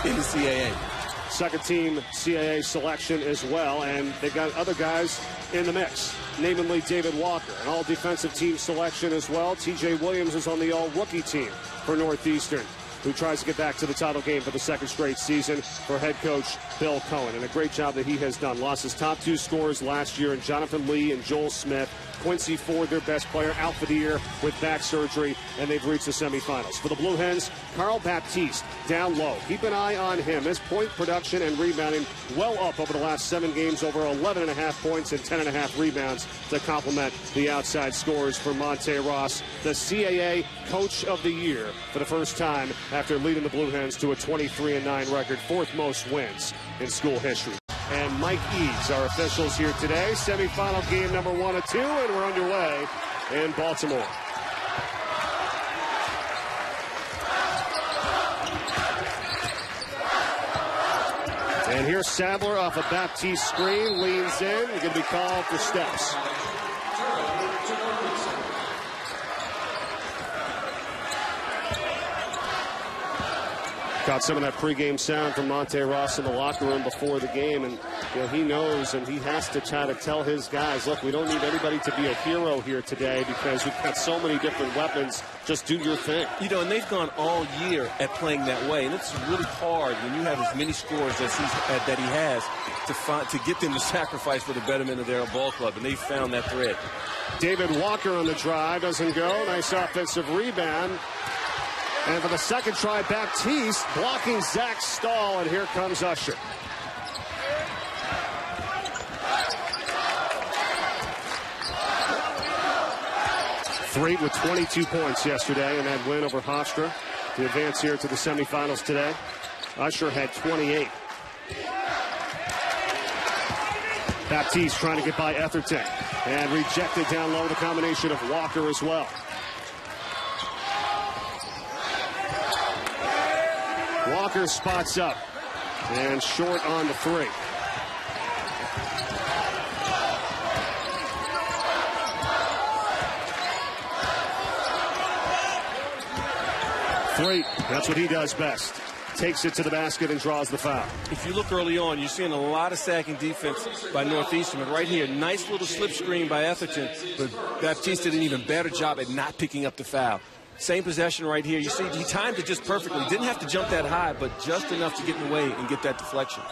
in the CAA. Second team CAA selection as well, and they've got other guys in the mix, namely David Walker, an all-defensive team selection as well. TJ Williams is on the all-rookie team for Northeastern, who tries to get back to the title game for the second straight season for head coach Bill Cohen, and a great job that he has done. Lost his top two scorers last year in Jonathan Lee and Joel Smith. Quincy Ford, their best player, out for the year with back surgery, and they've reached the semifinals. For the Blue Hens, Carl Baptiste down low. Keep an eye on him. His point production and rebounding well up over the last 7 games, over 11.5 points and 10.5 rebounds to complement the outside scores for Monte Ross, the CAA Coach of the Year for the first time after leading the Blue Hens to a 23-9 record, 4th most wins in school history. And Mike Eads, our officials here today. Semifinal game number 1 of 2, and we're underway in Baltimore. And here's Sadler off a Baptiste screen, leans in. He's going to be called for steps. Caught some of that pregame sound from Monte Ross in the locker room before the game, and he knows, and he has to try to tell his guys, look, we don't need anybody to be a hero here today because we've got so many different weapons. Just do your thing. And they've gone all year at playing that way, and it's really hard when you have as many scores as that he has to get them to sacrifice for the betterment of their ball club, and they found that thread. David Walker on the drive, doesn't go. Nice offensive rebound. And for the second try, Baptiste blocking Zach Stahl, and here comes Usher. Threet with 22 points yesterday in that win over Hofstra to advance here to the semifinals today. Usher had 28. Baptiste trying to get by Etherton and rejected down low, the combination of Walker as well. Walker spots up and short on the 3. Threet, that's what he does best. Takes it to the basket and draws the foul. If you look early on, you're seeing a lot of sacking defense by Northeastern. But right here, nice little slip screen by Etherton, but Baptiste did an even better job at not picking up the foul. Same possession right here. You see, he timed it just perfectly. Didn't have to jump that high, but just enough to get in the way and get that deflection.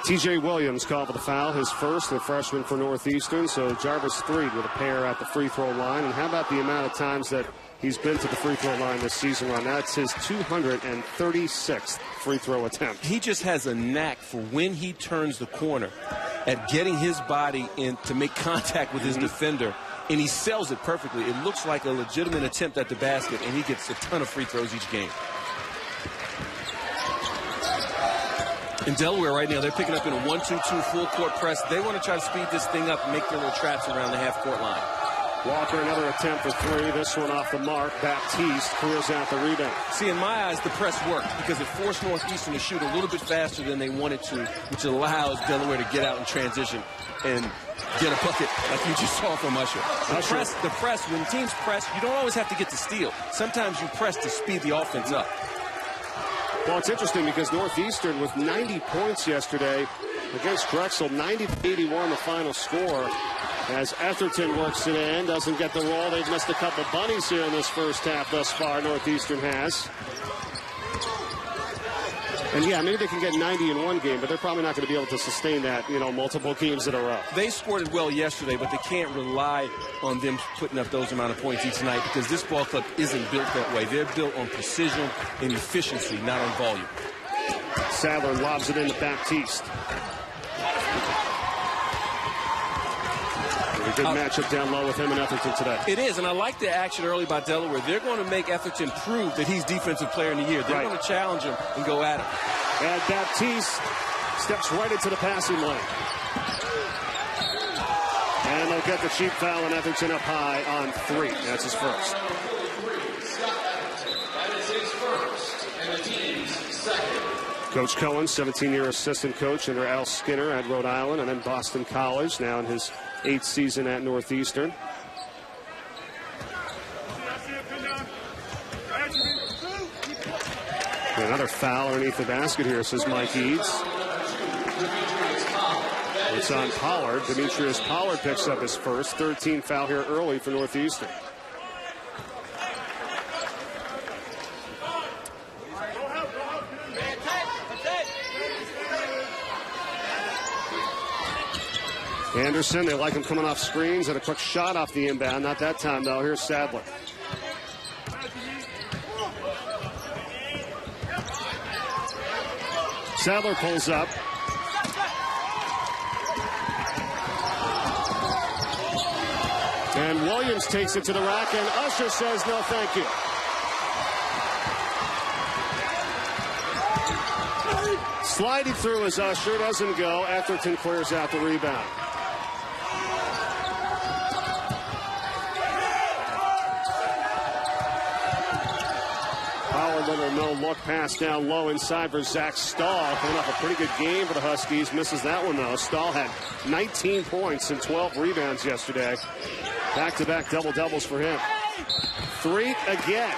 TJ Williams called for the foul, his first, the freshman for Northeastern. So Jarvis Threet with a pair at the free throw line. And how about the amount of times that he's been to the free throw line this season, Ron? That's his 236th free throw attempt. He just has a knack for when he turns the corner at getting his body in to make contact with his defender. And he sells it perfectly. It looks like a legitimate attempt at the basket, and he gets a ton of free throws each game. In Delaware right now, they're picking up in a 1-2-2 full court press. They want to try to speed this thing up and make their little traps around the half-court line. Walker, another attempt for 3. This one off the mark. Baptiste clears out the rebound. See, in my eyes, the press worked because it forced Northeastern to shoot a little bit faster than they wanted to, which allows Delaware to get out in transition and get a bucket like you just saw from Usher. The press, when teams press, you don't always have to get to steal. Sometimes you press to speed the offense up. Well, it's interesting because Northeastern with 90 points yesterday against Drexel, 90-81 the final score. As Etherton works it in, doesn't get the roll. They've missed a couple bunnies here in this first half thus far, Northeastern has. And yeah, maybe they can get 90 in one game, but they're probably not going to be able to sustain that, multiple games in a row. They scored it well yesterday, but they can't rely on them putting up those amount of points each night because this ball club isn't built that way. They're built on precision and efficiency, not on volume. Sadler lobs it into Baptiste. A good matchup down low with him and Etherton today. It is, and I like the action early by Delaware. They're going to make Etherton prove that he's Defensive Player in the Year. They're going to challenge him and go at him. And Baptiste steps right into the passing lane. And they'll get the cheap foul, and Etherton up high on 3. That's his first. Coach Cohen, 17-year assistant coach under Al Skinner at Rhode Island and then Boston College, now in his 8th season at Northeastern. Another foul underneath the basket here, says Mike Eads. It's on Pollard. Demetrius Pollard picks up his first 13th foul here early for Northeastern. Anderson, they like him coming off screens, and a quick shot off the inbound. Not that time, though. Here's Sadler. Sadler pulls up. And Williams takes it to the rack, and Usher says no thank you. Sliding through as Usher, doesn't go. Atherton clears out the rebound. Power little no-look pass down low inside for Zach Stahl. Coming off a pretty good game for the Huskies. Misses that one, though. Stahl had 19 points and 12 rebounds yesterday. Back-to-back double-doubles for him. Three again.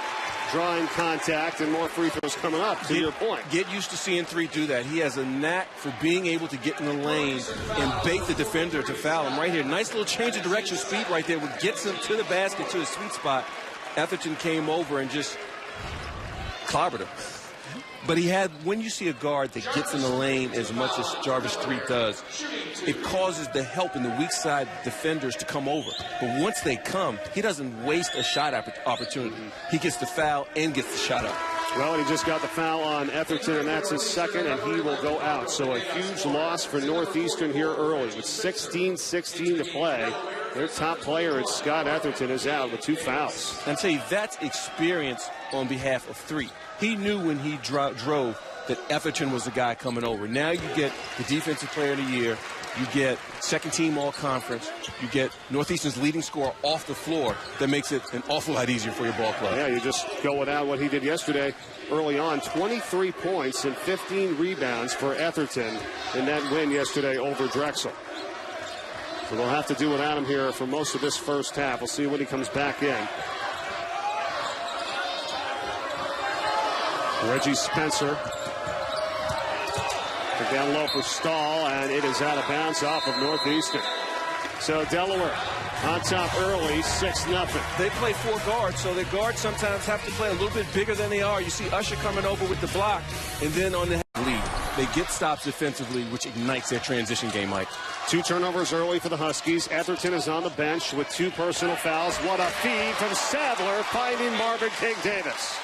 Drawing contact and more free throws coming up, to your point. Get used to seeing Three do that. He has a knack for being able to get in the lane and bait the defender to foul him right here. Nice little change of direction speed right there, which gets him to the basket, to his sweet spot. Atherton came over and just clobbered him. But he had, when you see a guard that gets in the lane as much as Jarvis Three does, it causes the help in the weak side defenders to come over. But once they come, he doesn't waste a shot opportunity. He gets the foul and gets the shot up. Well, he just got the foul on Atherton, and that's his second, and he will go out. So a huge loss for Northeastern here early with 16-16 to play. Their top player, it's Scott Atherton, is out with 2 fouls. And tell you, that's experience on behalf of Three. He knew when he drove that Atherton was the guy coming over. Now you get the Defensive Player of the Year. You get second-team all-conference. You get Northeastern's leading scorer off the floor. That makes it an awful lot easier for your ball club. Yeah, you just go without what he did yesterday early on. 23 points and 15 rebounds for Atherton in that win yesterday over Drexel. So they'll have to do without him here for most of this first half. We'll see when he comes back in. Reggie Spencer. Down low for Stahl, and it is out of bounds off of Northeastern. So Delaware on top early, 6-0. They play 4 guards, so the guards sometimes have to play a little bit bigger than they are. You see Usher coming over with the block, and then on the lead, they get stops defensively, which ignites their transition game, Mike. 2 turnovers early for the Huskies. Atherton is on the bench with 2 personal fouls. What a feed from Sadler, finding Marvin King Davis.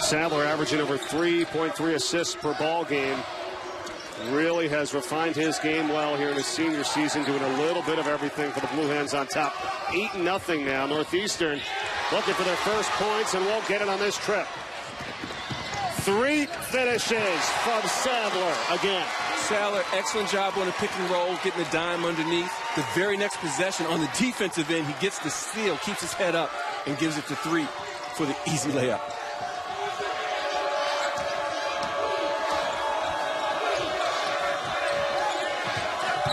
Sadler averaging over 3.3 assists per ball game. Really has refined his game well here in his senior season, doing a little bit of everything for the Blue Hens on top. 8-0 now. Northeastern looking for their first points and won't get it on this trip. 3 finishes from Sadler again. Sadler, excellent job on the pick and roll, getting the dime underneath. The very next possession on the defensive end, he gets the steal, keeps his head up, and gives it to Three for the easy layup.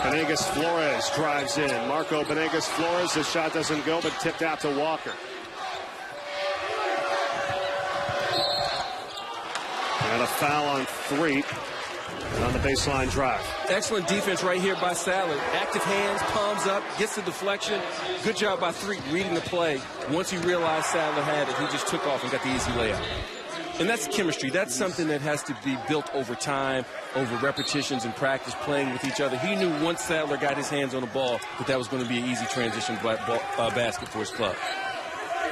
Benegas Flores drives in. Marco Benegas Flores, his shot doesn't go, but tipped out to Walker. And a foul on Three on the baseline drive. Excellent defense right here by Sadler. Active hands, palms up, gets the deflection. Good job by Three reading the play. Once he realized Sadler had it, he just took off and got the easy layup. And that's chemistry. That's something that has to be built over time, over repetitions and practice, playing with each other. He knew once Sadler got his hands on the ball that was going to be an easy transition basket for his club.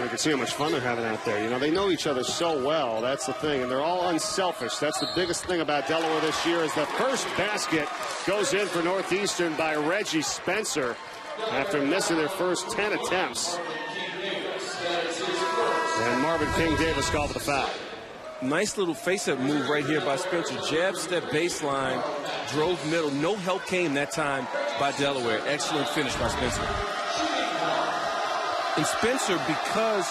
You can see how much fun they're having out there. You know, they know each other so well. That's the thing. And they're all unselfish. That's the biggest thing about Delaware this year is the first basket goes in for Northeastern by Reggie Spencer after missing their first 10 attempts. And Marvin King Davis called for the foul. Nice little face-up move right here by Spencer. Jab step baseline, drove middle. No help came that time by Delaware. Excellent finish by Spencer. And Spencer, because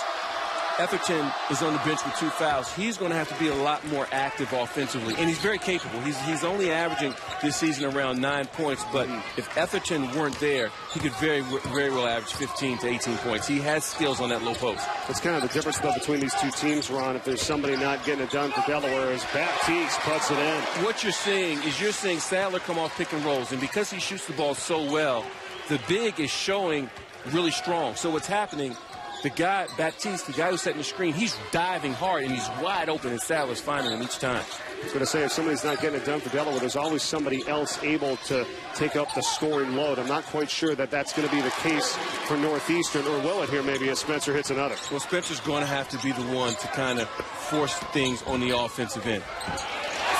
Etherton is on the bench with 2 fouls. He's going to have to be a lot more active offensively, and he's very capable. He's only averaging this season around 9 points, but if Etherton weren't there, he could very well average 15 to 18 points. He has skills on that low post. That's kind of the difference, though, between these two teams, Ron. If there's somebody not getting it done for Delaware, is Baptiste puts it in. What you're seeing Sadler come off pick and rolls, and because he shoots the ball so well, the big is showing really strong. So what's happening, the guy, Baptiste, the guy who's setting the screen, he's diving hard, and he's wide open, and Sadler's finding him each time. I was going to say, if somebody's not getting it done for Delaware, there's always somebody else able to take up the scoring load. I'm not quite sure that that's going to be the case for Northeastern, or will it here maybe as Spencer hits another? Well, Spencer's going to have to be the one to kind of force things on the offensive end.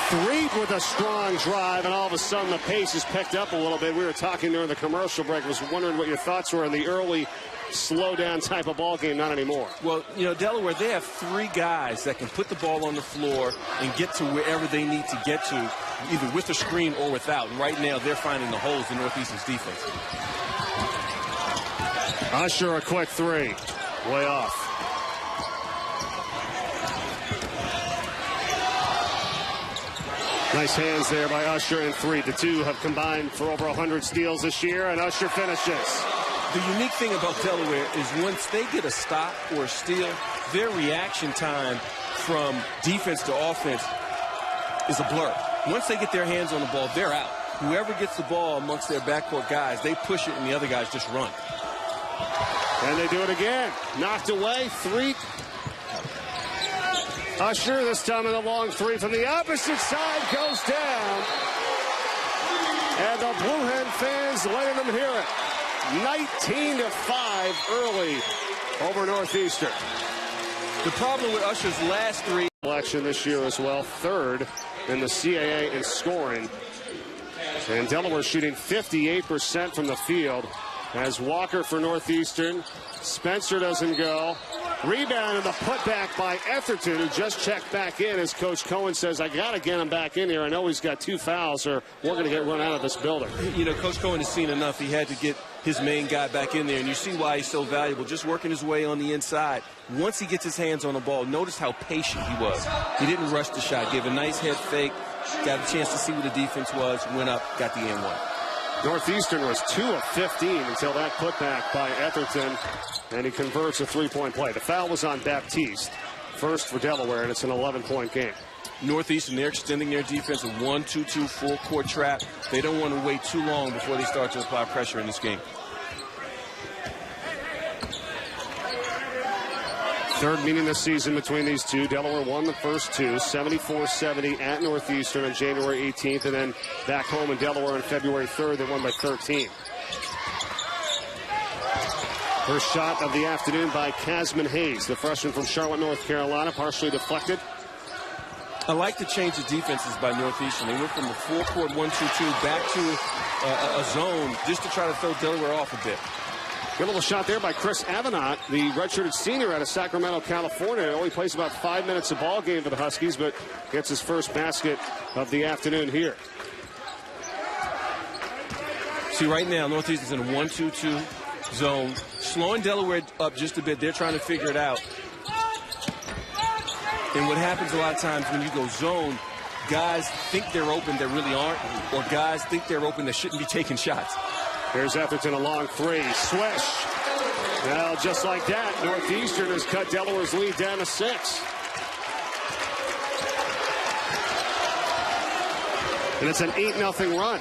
Threet with a strong drive, and all of a sudden the pace is picked up a little bit. We were talking during the commercial break. I was wondering what your thoughts were on the early slow-down type of ball game. Not anymore. Well, Delaware, they have 3 guys that can put the ball on the floor and get to wherever they need to get to, either with a screen or without. And right now, they're finding the holes in Northeastern's defense. Usher, a quick 3. Way off. Nice hands there by Usher, and 3. The two have combined for over 100 steals this year, and Usher finishes. The unique thing about Delaware is once they get a stop or a steal, their reaction time from defense to offense is a blur. Once they get their hands on the ball, they're out. Whoever gets the ball amongst their backcourt guys, they push it, and the other guys just run. And they do it again. Knocked away. 3. Usher, this time in the long 3 from the opposite side, goes down. And the Blue Hen fans letting them hear it. 19-5 early over Northeastern. The problem with Usher's last 3 selection this year as well, 3rd in the CAA in scoring. And Delaware shooting 58% from the field. As Walker for Northeastern. Spencer doesn't go. Rebound and the putback by Etherton, who just checked back in, as Coach Cohen says, I got to get him back in here. I know he's got 2 fouls, or we're going to get run out of this building. Coach Cohen has seen enough. He had to get his main guy back in there, and you see why he's so valuable, just working his way on the inside. Once he gets his hands on the ball, notice how patient he was. He didn't rush the shot, gave a nice head fake, got a chance to see what the defense was, went up, got the and 1. Northeastern was 2 of 15 until that putback by Etherton, and he converts a 3-point play. The foul was on Baptiste, first for Delaware, and it's an 11-point game. Northeastern, they're extending their defense, a 1-2-2 full-court trap. They don't want to wait too long before they start to apply pressure in this game. 3rd meeting this season between these two. Delaware won the first 2, 74-70 at Northeastern on January 18th, and then back home in Delaware on February 3rd. They won by 13. First shot of the afternoon by Casman Hayes, the freshman from Charlotte, North Carolina, partially deflected. I like the change of defenses by Northeastern. They went from the full-court 1-2-2 back to a zone just to try to throw Delaware off a bit. Good little shot there by Chris Avenant, the redshirted senior out of Sacramento, California. He only plays about 5 minutes a ball game for the Huskies, but gets his first basket of the afternoon here. See, right now, Northeastern's in a 1-2-2 zone, slowing Delaware up just a bit. They're trying to figure it out. And what happens a lot of times when you go zone, guys think they're open that really aren't, or guys think they're open that shouldn't be taking shots. Here's Etherton, a long 3. Swish. Well, just like that, Northeastern has cut Delaware's lead down to 6. And it's an 8-0 run.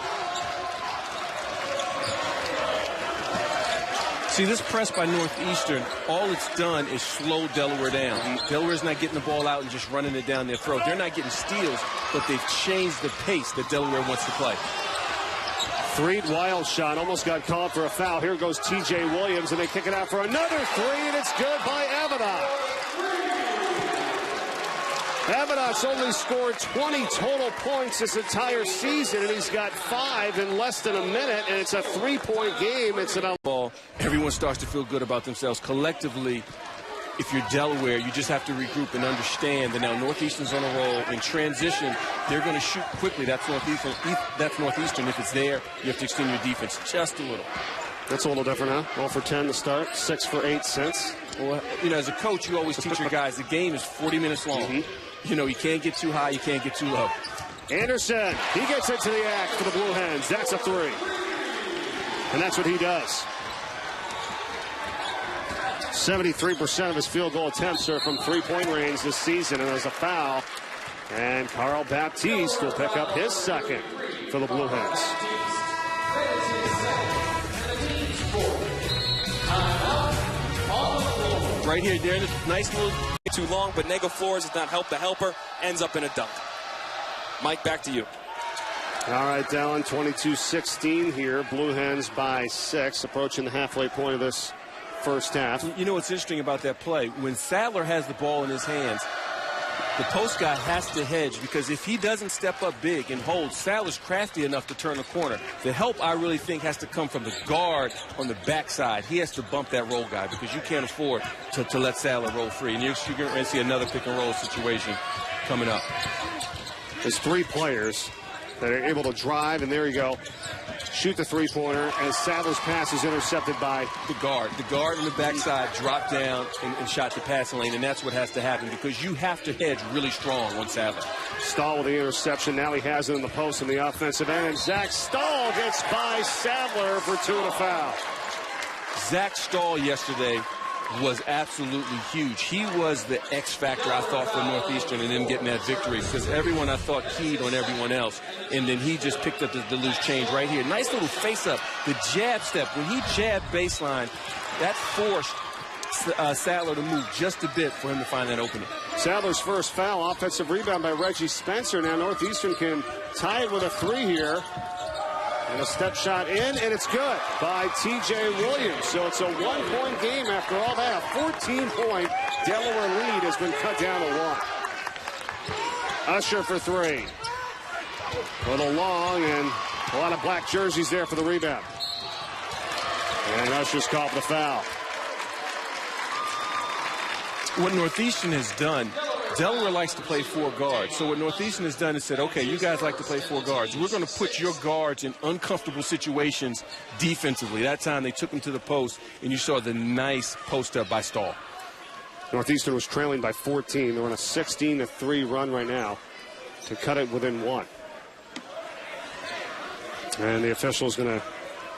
See, this press by Northeastern, all it's done is slow Delaware down. Delaware's not getting the ball out and just running it down their throat. They're not getting steals, but they've changed the pace that Delaware wants to play. Threet, wild shot, almost got called for a foul. Here goes T.J. Williams, and they kick it out for another 3, and it's good by Avenant. Avenant's only scored 20 total points this entire season, and he's got 5 in less than a minute, and it's a 3-point game. It's an ball. Everyone starts to feel good about themselves collectively. If you're Delaware, you just have to regroup and understand that now Northeastern's on a roll. In transition, they're going to shoot quickly. That's Northeastern. If it's there, you have to extend your defense just a little. That's a little different, huh? 0 for 10 to start, 6 for 8 since. Well, you know, as a coach, you always teach your guys the game is 40 minutes long. You know, you can't get too high, you can't get too low. Anderson, he gets into the act for the Blue Hens. That's a 3. And that's what he does. 73% of his field goal attempts are from three-point range this season, and there's a foul. And Carl Baptiste will pick up his second for the Blue Hens. Right here, Darren, this nice little... Too long, but Nego Flores does not help the helper. Ends up in a dunk. Mike, back to you. All right, Dallin, 22-16 here. Blue Hens by 6, approaching the halfway point of this first half. You know what's interesting about that play? When Sadler has the ball in his hands, the post guy has to hedge, because if he doesn't step up big and hold, Sadler's crafty enough to turn the corner. The help, I really think, has to come from the guard on the backside. He has to bump that roll guy, because you can't afford to let Sadler roll free. And you're going to see another pick-and-roll situation coming up. There's 3 players that are able to drive, and there you go. Shoot the three-pointer, as Sadler's pass is intercepted by the guard. The guard on the backside dropped down and shot the passing lane, and that's what has to happen, because you have to hedge really strong on Sadler. Stahl with the interception. Now he has it in the post in the offensive end. And Zach Stahl gets by Sadler for 2 and a foul. Zach Stahl yesterday was absolutely huge. He was the X factor, I thought, for Northeastern and them getting that victory, because everyone, I thought, keyed on everyone else. And then he just picked up the loose change right here. Nice little face-up. The jab step. When he jabbed baseline, that forced Sadler to move just a bit for him to find that opening. Sadler's first foul. Offensive rebound by Reggie Spencer. Now Northeastern can tie it with a 3 here. And a step shot in, and it's good by T.J. Williams. So it's a 1-point game after all that. A 14-point Delaware lead has been cut down to 1. Usher for 3. A little long, and a lot of black jerseys there for the rebound. And Usher's called for the foul. What Northeastern has done, Delaware likes to play 4 guards. So what Northeastern has done is said, okay, you guys like to play 4 guards. We're going to put your guards in uncomfortable situations defensively. That time they took them to the post, and you saw the nice post up by Stahl. Northeastern was trailing by 14. They're on a 16-3 run right now to cut it within 1. And the official is going to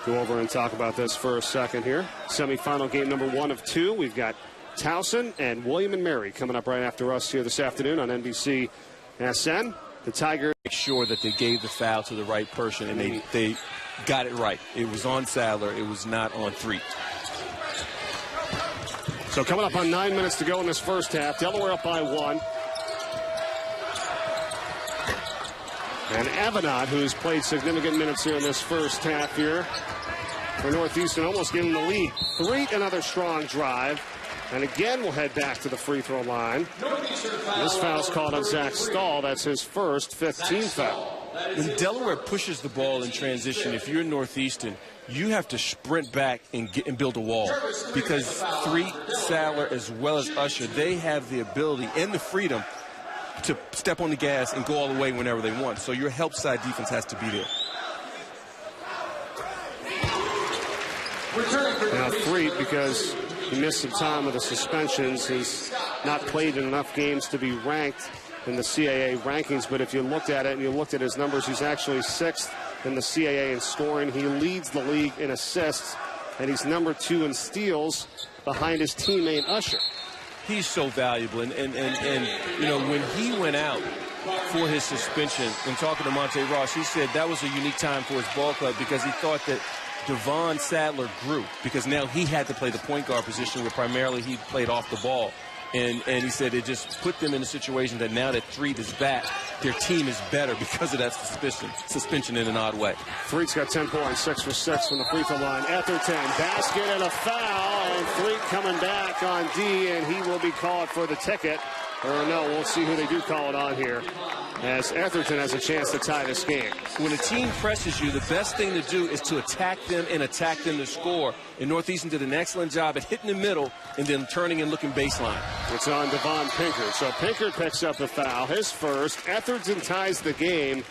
go over and talk about this for a second here. Semifinal game number 1 of 2. We've got Towson and William and Mary coming up right after us here this afternoon on NBC SN. The Tigers make sure that they gave the foul to the right person, and they got it right. It was on Sadler. It was not on 3. So coming up on 9 minutes to go in this first half. Delaware up by 1. And Avenant, who's played significant minutes here in this first half here for Northeastern, almost giving the lead. 3, another strong drive. And again, we'll head back to the free throw line. And this foul's called on Zach Stahl. That's his first 15th foul. When Delaware pushes the ball in transition, if you're Northeastern, you have to sprint back and build a wall, because 3, Sadler as well as Usher, they have the ability and the freedom to step on the gas and go all the way whenever they want. So your help side defense has to be there. Now 3, because he missed some time with the suspensions. He's not played in enough games to be ranked in the CAA rankings. But if you looked at it and you looked at his numbers, he's actually 6th in the CAA in scoring. He leads the league in assists, and he's number 2 in steals behind his teammate Usher. He's so valuable. And you know, when he went out for his suspension, and talking to Monte Ross, he said that was a unique time for his ball club, because he thought that Devon Sadler grew, because now he had to play the point guard position where primarily he played off the ball. And he said it just put them in a situation that now that Threet is back, their team is better because of that suspension in an odd way. Threet's got 10 points, 6 for 6 from the free throw line. Etherton, basket and a foul, and Threet coming back on D, and he will be called for the ticket. Or no, we'll see who they do call it on here, as Etherton has a chance to tie this game. When a team presses you, the best thing to do is to attack them and attack them to score. And Northeastern did an excellent job at hitting the middle and then turning and looking baseline. It's on Devon Pinkard. So Pinkard picks up the foul, his first. Etherton ties the game.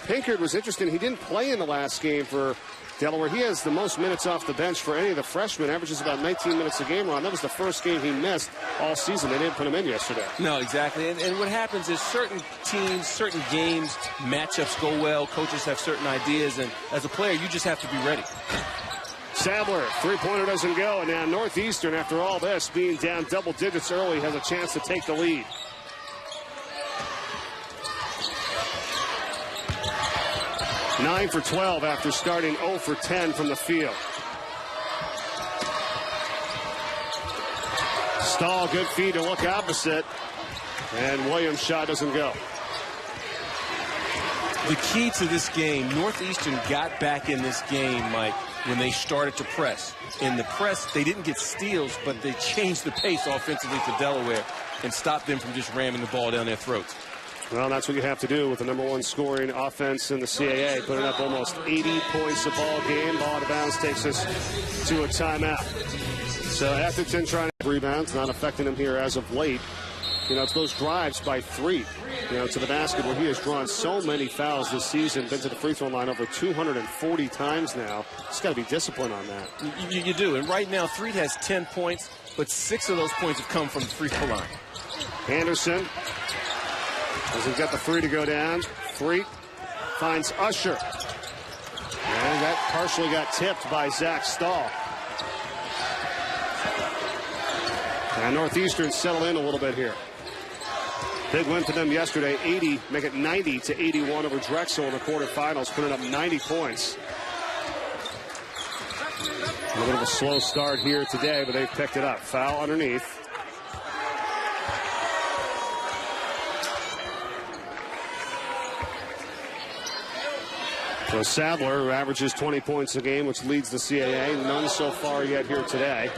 Pinkard was interesting. He didn't play in the last game for Delaware. He has the most minutes off the bench for any of the freshmen, averages about 19 minutes a game, Ron. That was the first game he missed all season. They didn't put him in yesterday. No, exactly. And what happens is certain teams, certain games, matchups go well. Coaches have certain ideas, and as a player, you just have to be ready. Sadler, three-pointer doesn't go, and now Northeastern, after all this, being down double digits early, has a chance to take the lead. Nine for 12 after starting 0 for 10 from the field. Stahl, good feed to look opposite, and Williams' shot doesn't go. The key to this game, Northeastern got back in this game, Mike, when they started to press. In the press, they didn't get steals, but they changed the pace offensively for Delaware and stopped them from just ramming the ball down their throats. Well, that's what you have to do with the #1 scoring offense in the CAA, putting up almost 80 points a ball game. Ball out of bounds takes us to a timeout. So Atherton trying to rebounds, not affecting him here as of late. You know, it's those drives by three, you know, to the basket where he has drawn so many fouls this season, been to the free throw line over 240 times now. He's got to be disciplined on that. You do. And right now, Threet has 10 points, but 6 of those points have come from the free throw line. Anderson doesn't get the three to go down. Threet finds Usher. And that partially got tipped by Zach Stahl. And Northeastern settled in a little bit here. Big win for them yesterday, 80, make it 90-81 over Drexel in the quarterfinals, putting up 90 points. A little bit of a slow start here today, but they've picked it up. Foul underneath. So Sadler, who averages 20 points a game, which leads the CAA, none so far yet here today.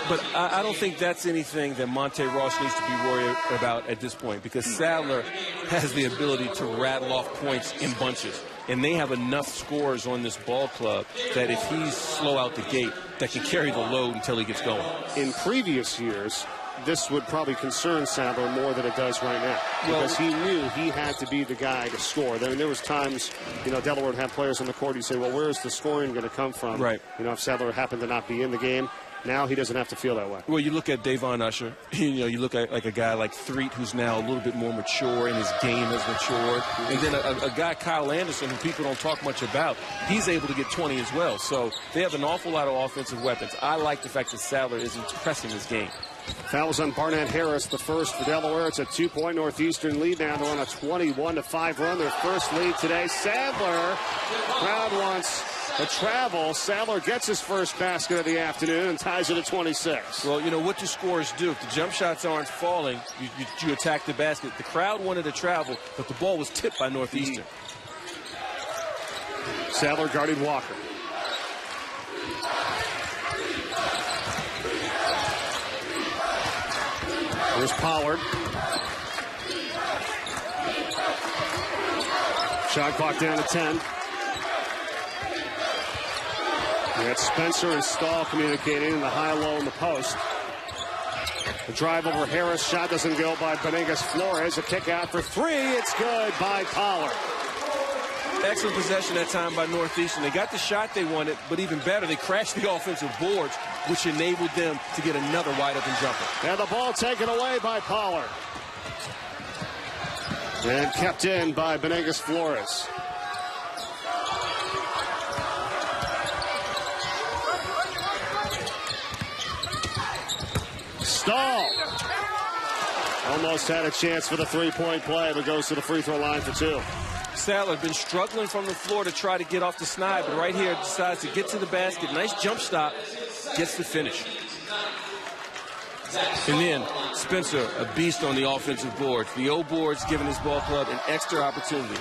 But I don't think that's anything that Monte Ross needs to be worried about at this point, because Sadler has the ability to rattle off points in bunches. And they have enough scorers on this ball club that if he's slow out the gate, that can carry the load until he gets going. In previous years, this would probably concern Sadler more than it does right now, because he knew he had to be the guy to score. There was times, you know, Delaware would have players on the court. You say, well, where's the scoring going to come from? Right. You know, if Sadler happened to not be in the game. Now he doesn't have to feel that way. Well, you look at Davon Usher. You know, you look at like a guy like Threet, who's now a little bit more mature, and his game has matured. And then a guy, Kyle Anderson, who people don't talk much about, he's able to get 20 as well. So they have an awful lot of offensive weapons. I like the fact that Sadler isn't pressing this game. Fouls on Barnett Harris, the first for Delaware. It's a 2-point Northeastern lead now. They're on a 21-5 run. Their first lead today. Sadler, crowd wants a travel. Sadler gets his first basket of the afternoon and ties it at 26. Well, you know what do scorers do? If the jump shots aren't falling, you attack the basket. The crowd wanted to travel, but the ball was tipped by Northeastern. Sadler guarded Walker. Here's Pollard. Shot clock down to 10. We got Spencer and Stahl communicating in the high-low in the post. The drive over Harris. Shot doesn't go by Benegas Flores. A kick out for three. It's good by Pollard. Excellent possession that time by Northeastern. They got the shot they wanted, but even better, they crashed the offensive boards, which enabled them to get another wide-open jumper. And the ball taken away by Pollard. And kept in by Benegas Flores. Stahl almost had a chance for the three-point play, but goes to the free throw line for two. Sadler been struggling from the floor to try to get off the snide, but right here decides to get to the basket. Nice jump stop, gets the finish. And then Spencer, a beast on the offensive boards. The O boards giving his ball club an extra opportunity.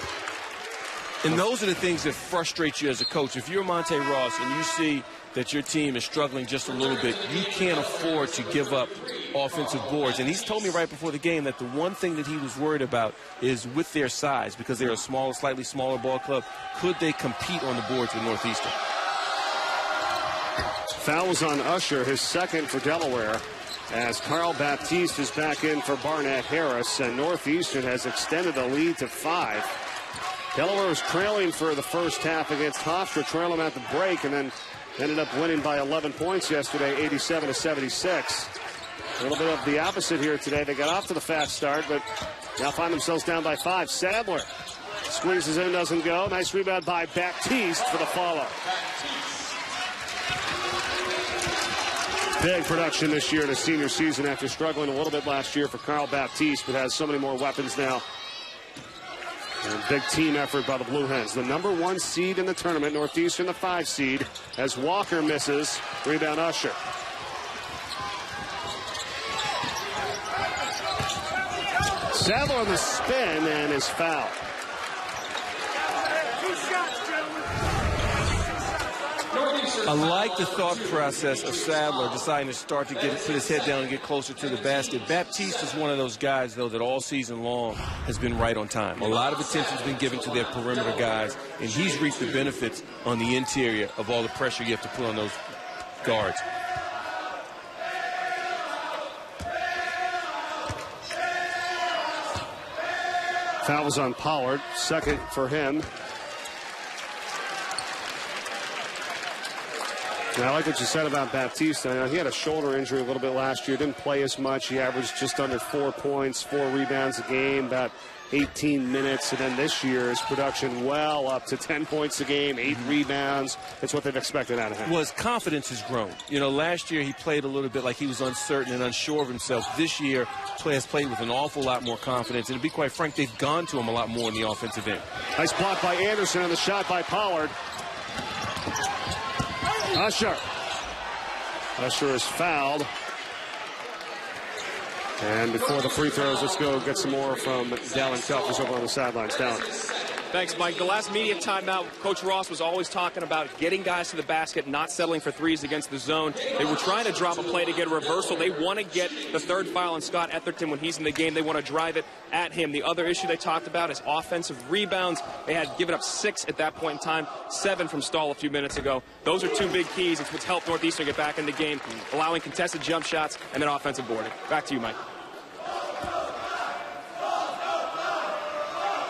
And those are the things that frustrate you as a coach. If you're Monte Ross and you see that your team is struggling just a little bit, you can't afford to give up offensive boards. And he's told me right before the game that the one thing that he was worried about is with their size, because they're a smaller, slightly smaller ball club, could they compete on the boards with Northeastern? Fouls on Usher, his second for Delaware, as Carl Baptiste is back in for Barnett Harris, and Northeastern has extended the lead to 5. Delaware was trailing for the first half against Hofstra, trailing them at the break, and then ended up winning by 11 points yesterday, 87-76. A little bit of the opposite here today. They got off to the fast start, but now find themselves down by 5. Sadler squeezes in, doesn't go. Nice rebound by Baptiste for the follow. Big production this year in his senior season after struggling a little bit last year for Carl Baptiste, but has so many more weapons now. And big team effort by the Blue Hens. The number 1 seed in the tournament, Northeastern the 5 seed, as Walker misses. Rebound Usher. Sadler on the spin and is fouled. I like the thought process of Sadler deciding to start to put his head down and get closer to the basket. Baptiste is one of those guys, though, that all season long has been right on time. A lot of attention has been given to their perimeter guys, and he's reaped the benefits on the interior of all the pressure you have to put on those guards. Foul was on Pollard, second for him. And I like what you said about Baptiste. I know he had a shoulder injury a little bit last year. Didn't play as much. He averaged just under 4 points, 4 rebounds a game, about 18 minutes. And then this year, his production well up to 10 points a game, 8 rebounds. It's what they've expected out of him. Well, his confidence has grown. You know, last year he played a little bit like he was uncertain and unsure of himself. This year, has played with an awful lot more confidence. And to be quite frank, they've gone to him a lot more in the offensive end. Nice block by Anderson and the shot by Pollard. Usher is fouled. And before the free throws, let's go get some more from Dallin Cuff, who's over on the sidelines. Dallin. Thanks, Mike. The last media timeout, Coach Ross was always talking about getting guys to the basket, not settling for threes against the zone. They were trying to drop a play to get a reversal. They want to get the third foul on Scott Etherton when he's in the game. They want to drive it at him. The other issue they talked about is offensive rebounds. They had given up 6 at that point in time, 7 from Stahl a few minutes ago. Those are 2 big keys. It's what's helped Northeastern get back in the game, allowing contested jump shots and then offensive boarding. Back to you, Mike.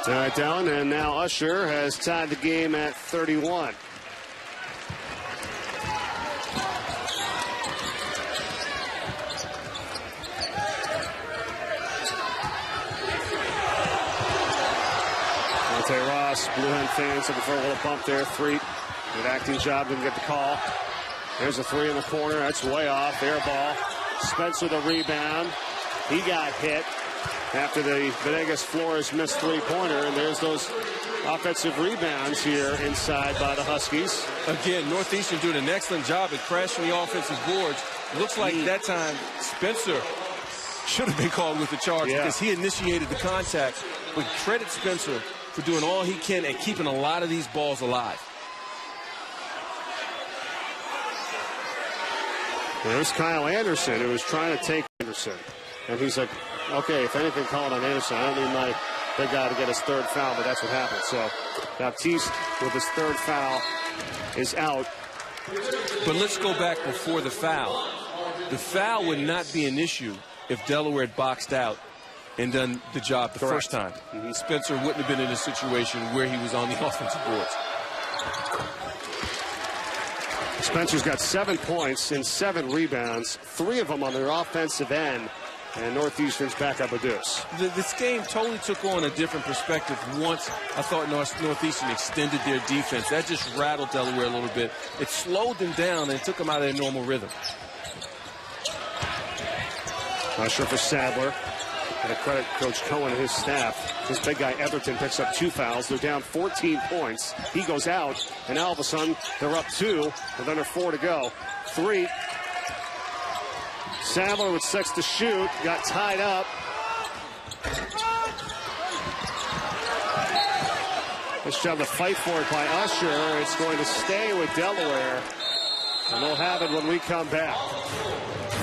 All right, Dallin, and now Usher has tied the game at 31. Monte Ross, Blue Hen fans looking for a little bump there. 3. Good acting job, didn't get the call. There's a 3 in the corner. That's way off. Air ball. Spencer the rebound. He got hit after the Venegas Flores missed 3-pointer, and there's those offensive rebounds here inside by the Huskies. Again, Northeastern doing an excellent job at crashing the offensive boards. Looks like that time Spencer should have been called with the charge because he initiated the contact. But credit Spencer for doing all he can and keeping a lot of these balls alive. There's Kyle Anderson, who was trying to take Anderson. And he's like, okay, if anything, call it on Anderson. I don't need my big guy to get his 3rd foul, but that's what happened. So Baptiste, with his 3rd foul, is out. But let's go back before the foul. The foul would not be an issue if Delaware had boxed out and done the job the first time. Spencer wouldn't have been in a situation where he was on the offensive boards. Spencer's got 7 points and 7 rebounds, 3 of them on their offensive end. And Northeastern's back up a deuce. This game totally took on a different perspective once I thought Northeastern extended their defense. That just rattled Delaware a little bit. It slowed them down and took them out of their normal rhythm. Not sure for Sadler. And to credit Coach Cohen and his staff. This big guy Etherton picks up 2 fouls. They're down 14 points. He goes out, and now all of a sudden they're up 2 with under 4 to go. 3. Sadler with 6 to shoot, got tied up. Nice job to fight for it by Usher. It's going to stay with Delaware, and they'll have it when we come back.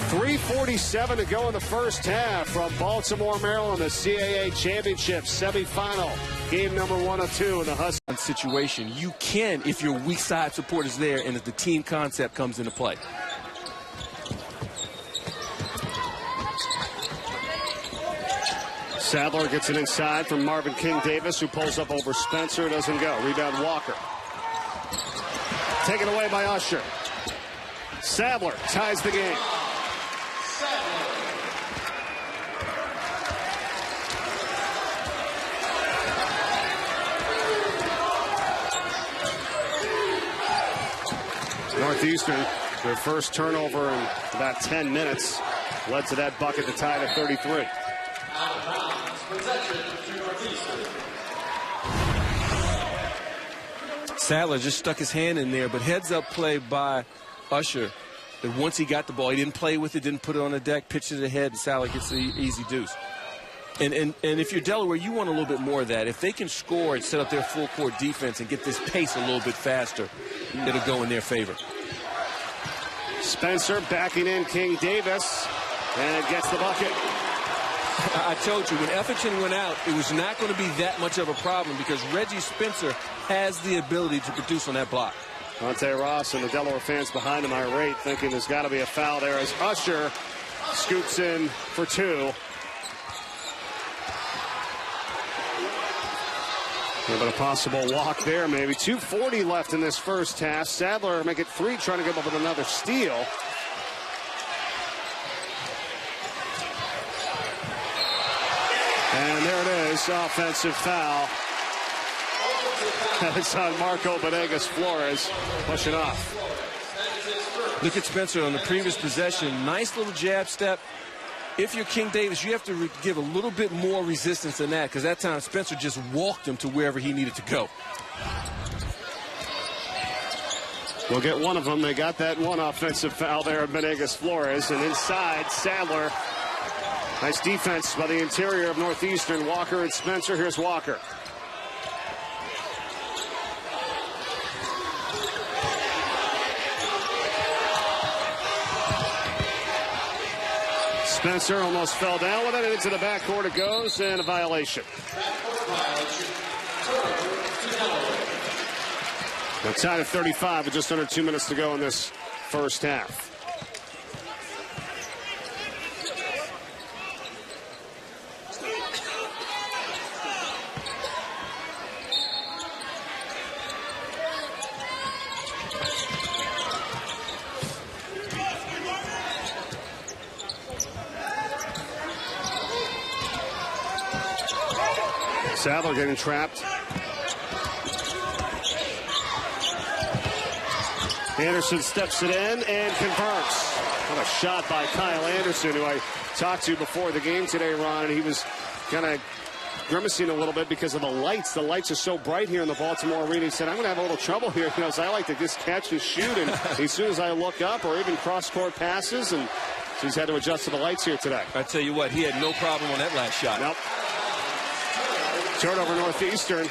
3:47 to go in the first half from Baltimore, Maryland, the CAA Championship semifinal. Game number 1 of 2 in the Huskies situation. You can if your weak side support is there and if the team concept comes into play. Sadler gets it inside from Marvin King-Davis, who pulls up over Spencer. Doesn't go. Rebound Walker. Taken away by Usher. Sadler ties the game. Northeastern, their first turnover in about 10 minutes, led to that bucket to tie at 33. Sadler just stuck his hand in there, but heads-up play by Usher. That once he got the ball, he didn't play with it, didn't put it on the deck, pitched it ahead, and Sadler gets the easy deuce. And if you're Delaware, you want a little bit more of that. If they can score and set up their full-court defense and get this pace a little bit faster, it'll go in their favor. Spencer backing in King-Davis, and gets the bucket. I told you, when Etherton went out, it was not going to be that much of a problem because Reggie Spencer has the ability to produce on that block. Monte Ross and the Delaware fans behind him irate, thinking there's got to be a foul there as Usher scoops in for two. Yeah, but a possible walk there, maybe. 2:40 left in this first half. Sadler make it three, trying to get up with another steal. And there it is, offensive foul. It's on Marco Benegas-Flores, pushing off. Look at Spencer on the previous possession. Nice little jab step. If you're King-Davis, you have to give a little bit more resistance than that, because that time Spencer just walked him to wherever he needed to go. We'll get one of them. They got that one offensive foul there of Benegas-Flores. And inside, Sadler. Nice defense by the interior of Northeastern. Walker and Spencer. Here's Walker. Spencer almost fell down with it, and into the backcourt it goes, and a violation. Now tied at 35 with just under 2 minutes to go in this first half. Sadler getting trapped. Anderson steps it in and converts. What a shot by Kyle Anderson, who I talked to before the game today, Ron, and he was kind of grimacing a little bit because of the lights. The lights are so bright here in the Baltimore arena. He said, I'm going to have a little trouble here. You know, so I like to just catch and shoot, and as soon as I look up, or even cross-court passes, and so he's had to adjust to the lights here today. I tell you what, he had no problem on that last shot. Nope. Turnover Northeastern.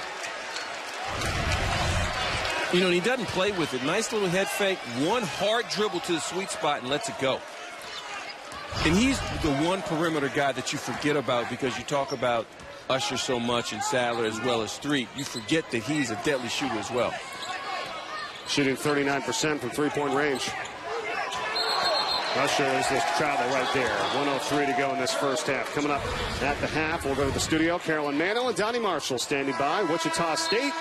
You know, he doesn't play with it. Nice little head fake. One hard dribble to the sweet spot and lets it go. And he's the one perimeter guy that you forget about because you talk about Usher so much and Sadler as well as Street. You forget that he's a deadly shooter as well. Shooting 39% from three-point range. Usher is this travel right there. 1:03 to go in this first half. Coming up at the half, we'll go to the studio. Carolyn Mano and Donnie Marshall standing by. Wichita State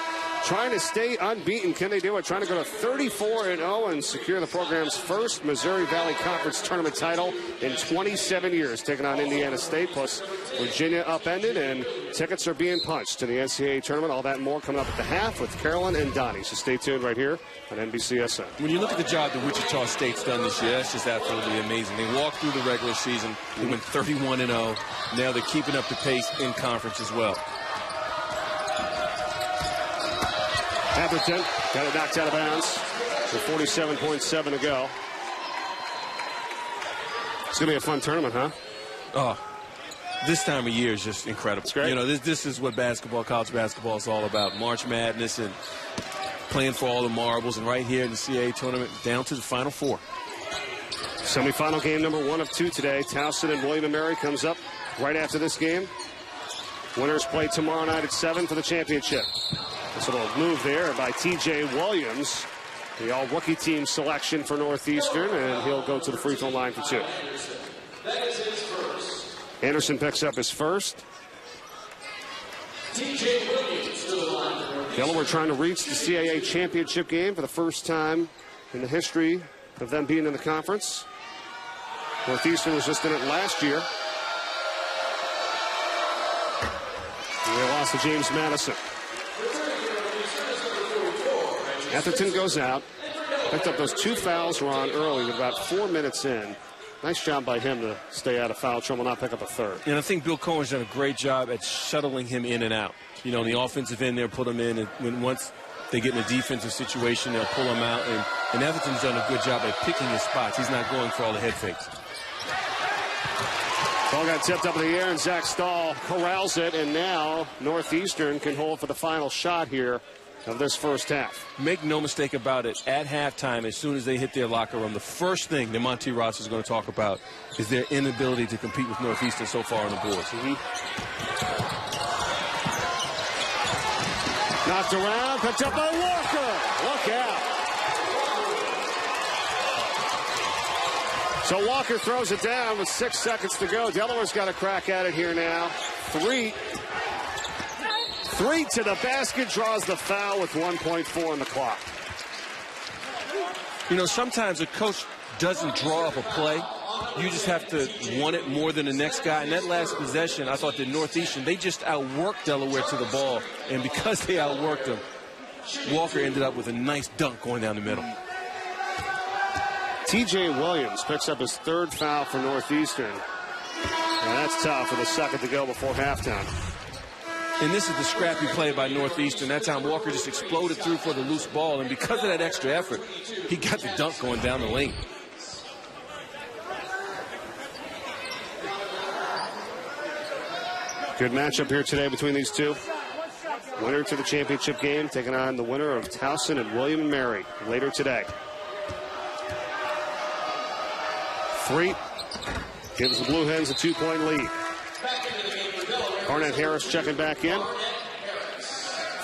trying to stay unbeaten. Can they do it? Trying to go to 34-0 and secure the program's first Missouri Valley Conference tournament title in 27 years. Taking on Indiana State, plus Virginia upended, and tickets are being punched to the NCAA tournament. All that and more coming up at the half with Carolyn and Donnie. So stay tuned right here on NBCSN. When you look at the job that Wichita State's done this year, that's just absolutely amazing. They walked through the regular season. They went 31-0. Now they're keeping up the pace in conference as well. Atherton got it knocked out of bounds with 47.7 to go. It's going to be a fun tournament, huh? Oh, this time of year is just incredible. It's great. You know, this is what basketball, college basketball is all about. March Madness and playing for all the marbles. And right here in the CAA tournament, down to the Final Four. Semifinal game number 1 of 2 today. Towson and William & Mary comes up right after this game. Winners play tomorrow night at 7 for the championship. This little move there by TJ Williams, the all-rookie team selection for Northeastern, and he'll go to the free throw line for 2. Anderson picks up his first. Delaware trying to reach the CAA championship game for the first time in the history of them being in the conference. Northeastern was just in it last year. And they lost to James Madison. Atherton goes out. Picked up those 2 fouls, Ron, early with about 4 minutes in. Nice job by him to stay out of foul trouble, not pick up a third. And I think Bill Cohen's done a great job at shuttling him in and out. You know, in the offensive end, they'll put him in, and once they get in a defensive situation, they'll pull him out. And Atherton's done a good job at picking his spots. He's not going for all the head fakes. Ball got tipped up in the air, and Zach Stahl corrals it, and now Northeastern can hold for the final shot here of this first half. Make no mistake about it, at halftime, as soon as they hit their locker room, the first thing that Monty Ross is going to talk about is their inability to compete with Northeastern so far on the boards. Knocked around, picked up by Walker. Look out. So Walker throws it down with 6 seconds to go. Delaware's got a crack at it here now. Three to the basket, draws the foul with 1.4 on the clock. You know, sometimes a coach doesn't draw up a play. You just have to want it more than the next guy. And that last possession, I thought that Northeastern, they just outworked Delaware to the ball. And because they outworked them, Walker ended up with a nice dunk going down the middle. TJ Williams picks up his 3rd foul for Northeastern. And that's tough with a second to go before halftime. And this is the scrappy play by Northeastern. That time Walker just exploded through for the loose ball. And because of that extra effort, he got the dunk going down the lane. Good matchup here today between these two. Winner to the championship game taking on the winner of Towson and William & Mary later today. 3 gives the Blue Hens a 2-point lead. Garnett Harris checking back in.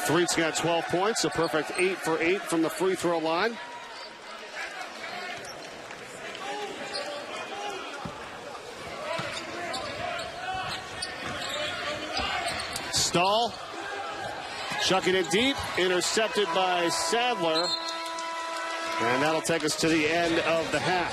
Threet's got 12 points, a perfect 8 for 8 from the free throw line. Stahl chucking it deep, intercepted by Sadler. And that'll take us to the end of the half.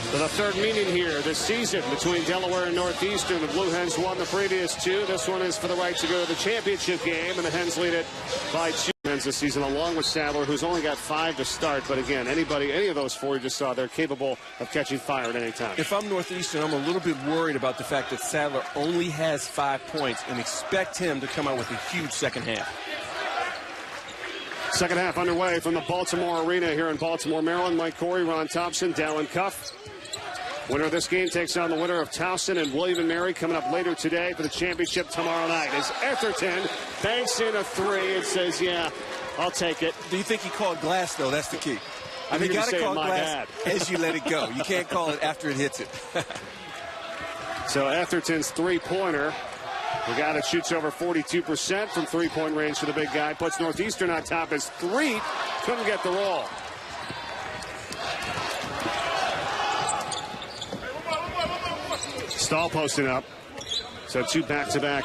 For the 3rd meeting here this season between Delaware and Northeastern, the Blue Hens won the previous 2. This one is for the right to go to the championship game, and the Hens lead it by 2 Hens this season, along with Sadler, who's only got 5 to start. But again, any of those 4 you just saw, they're capable of catching fire at any time. If I'm Northeastern, I'm a little bit worried about the fact that Sadler only has 5 points and expect him to come out with a huge second half. Second half underway from the Baltimore Arena here in Baltimore, Maryland. Mike Corey, Ron Thompson, Dallin Cuff. Winner of this game takes on the winner of Towson and William & Mary coming up later today for the championship tomorrow night. As Atherton banks in a 3 and says, yeah, I'll take it. Do you think he called glass, though? That's the key. I think you got to call glass as you let it go. You can't call it after it hits it. So Atherton's 3-pointer. The guy that shoots over 42% from 3-point range for the big guy. Puts Northeastern on top as Threet couldn't get the roll. Stahl posting up. So 2 back-to-back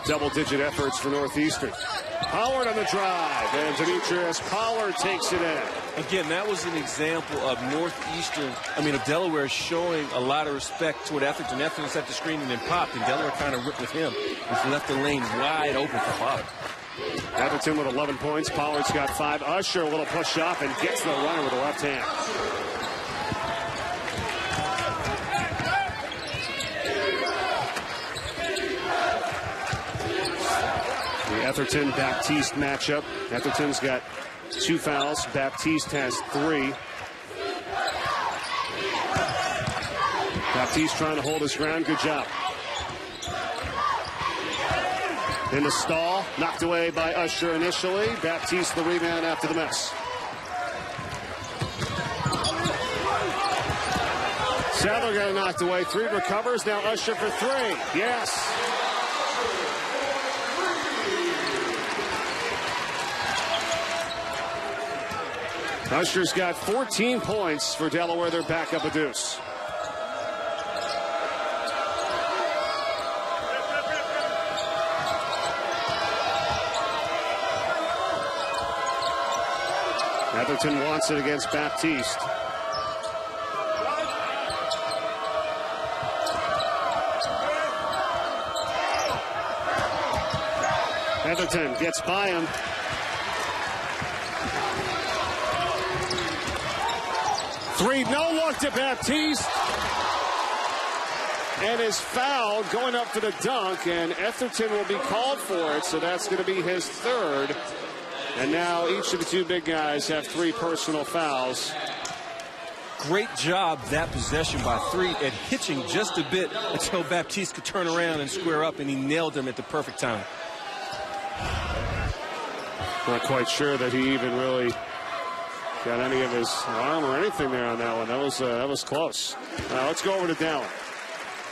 double-digit efforts for Northeastern. Howard on the drive, and Demetrius Pollard takes it in. Again, that was an example of of Delaware showing a lot of respect toward Atherton. Atherton set the screen and then popped, and Delaware kind of ripped with him and left the lane wide open for Pollard. Atherton with 11 points. Pollard's got 5. Usher a little push up and gets the runner with the left hand. The Atherton-Baptiste matchup. Atherton's got 2 fouls. Baptiste has 3. Baptiste trying to hold his ground. Good job. In the stall, knocked away by Usher initially. Baptiste the rebound after the miss. Sadler got it knocked away. 3 recovers. Now Usher for 3. Yes. Usher's got 14 points for Delaware. They're back up a deuce. Atherton wants it against Baptiste. Atherton gets by him. Three, no look to Baptiste. And is fouled going up for the dunk, and Atherton will be called for it, so that's going to be his third. And now each of the two big guys have 3 personal fouls. Great job that possession by Three at hitching just a bit until Baptiste could turn around and square up, and he nailed him at the perfect time. Not quite sure that he even really got any of his arm or anything there on that one. That was close. Let's go over to Dallin.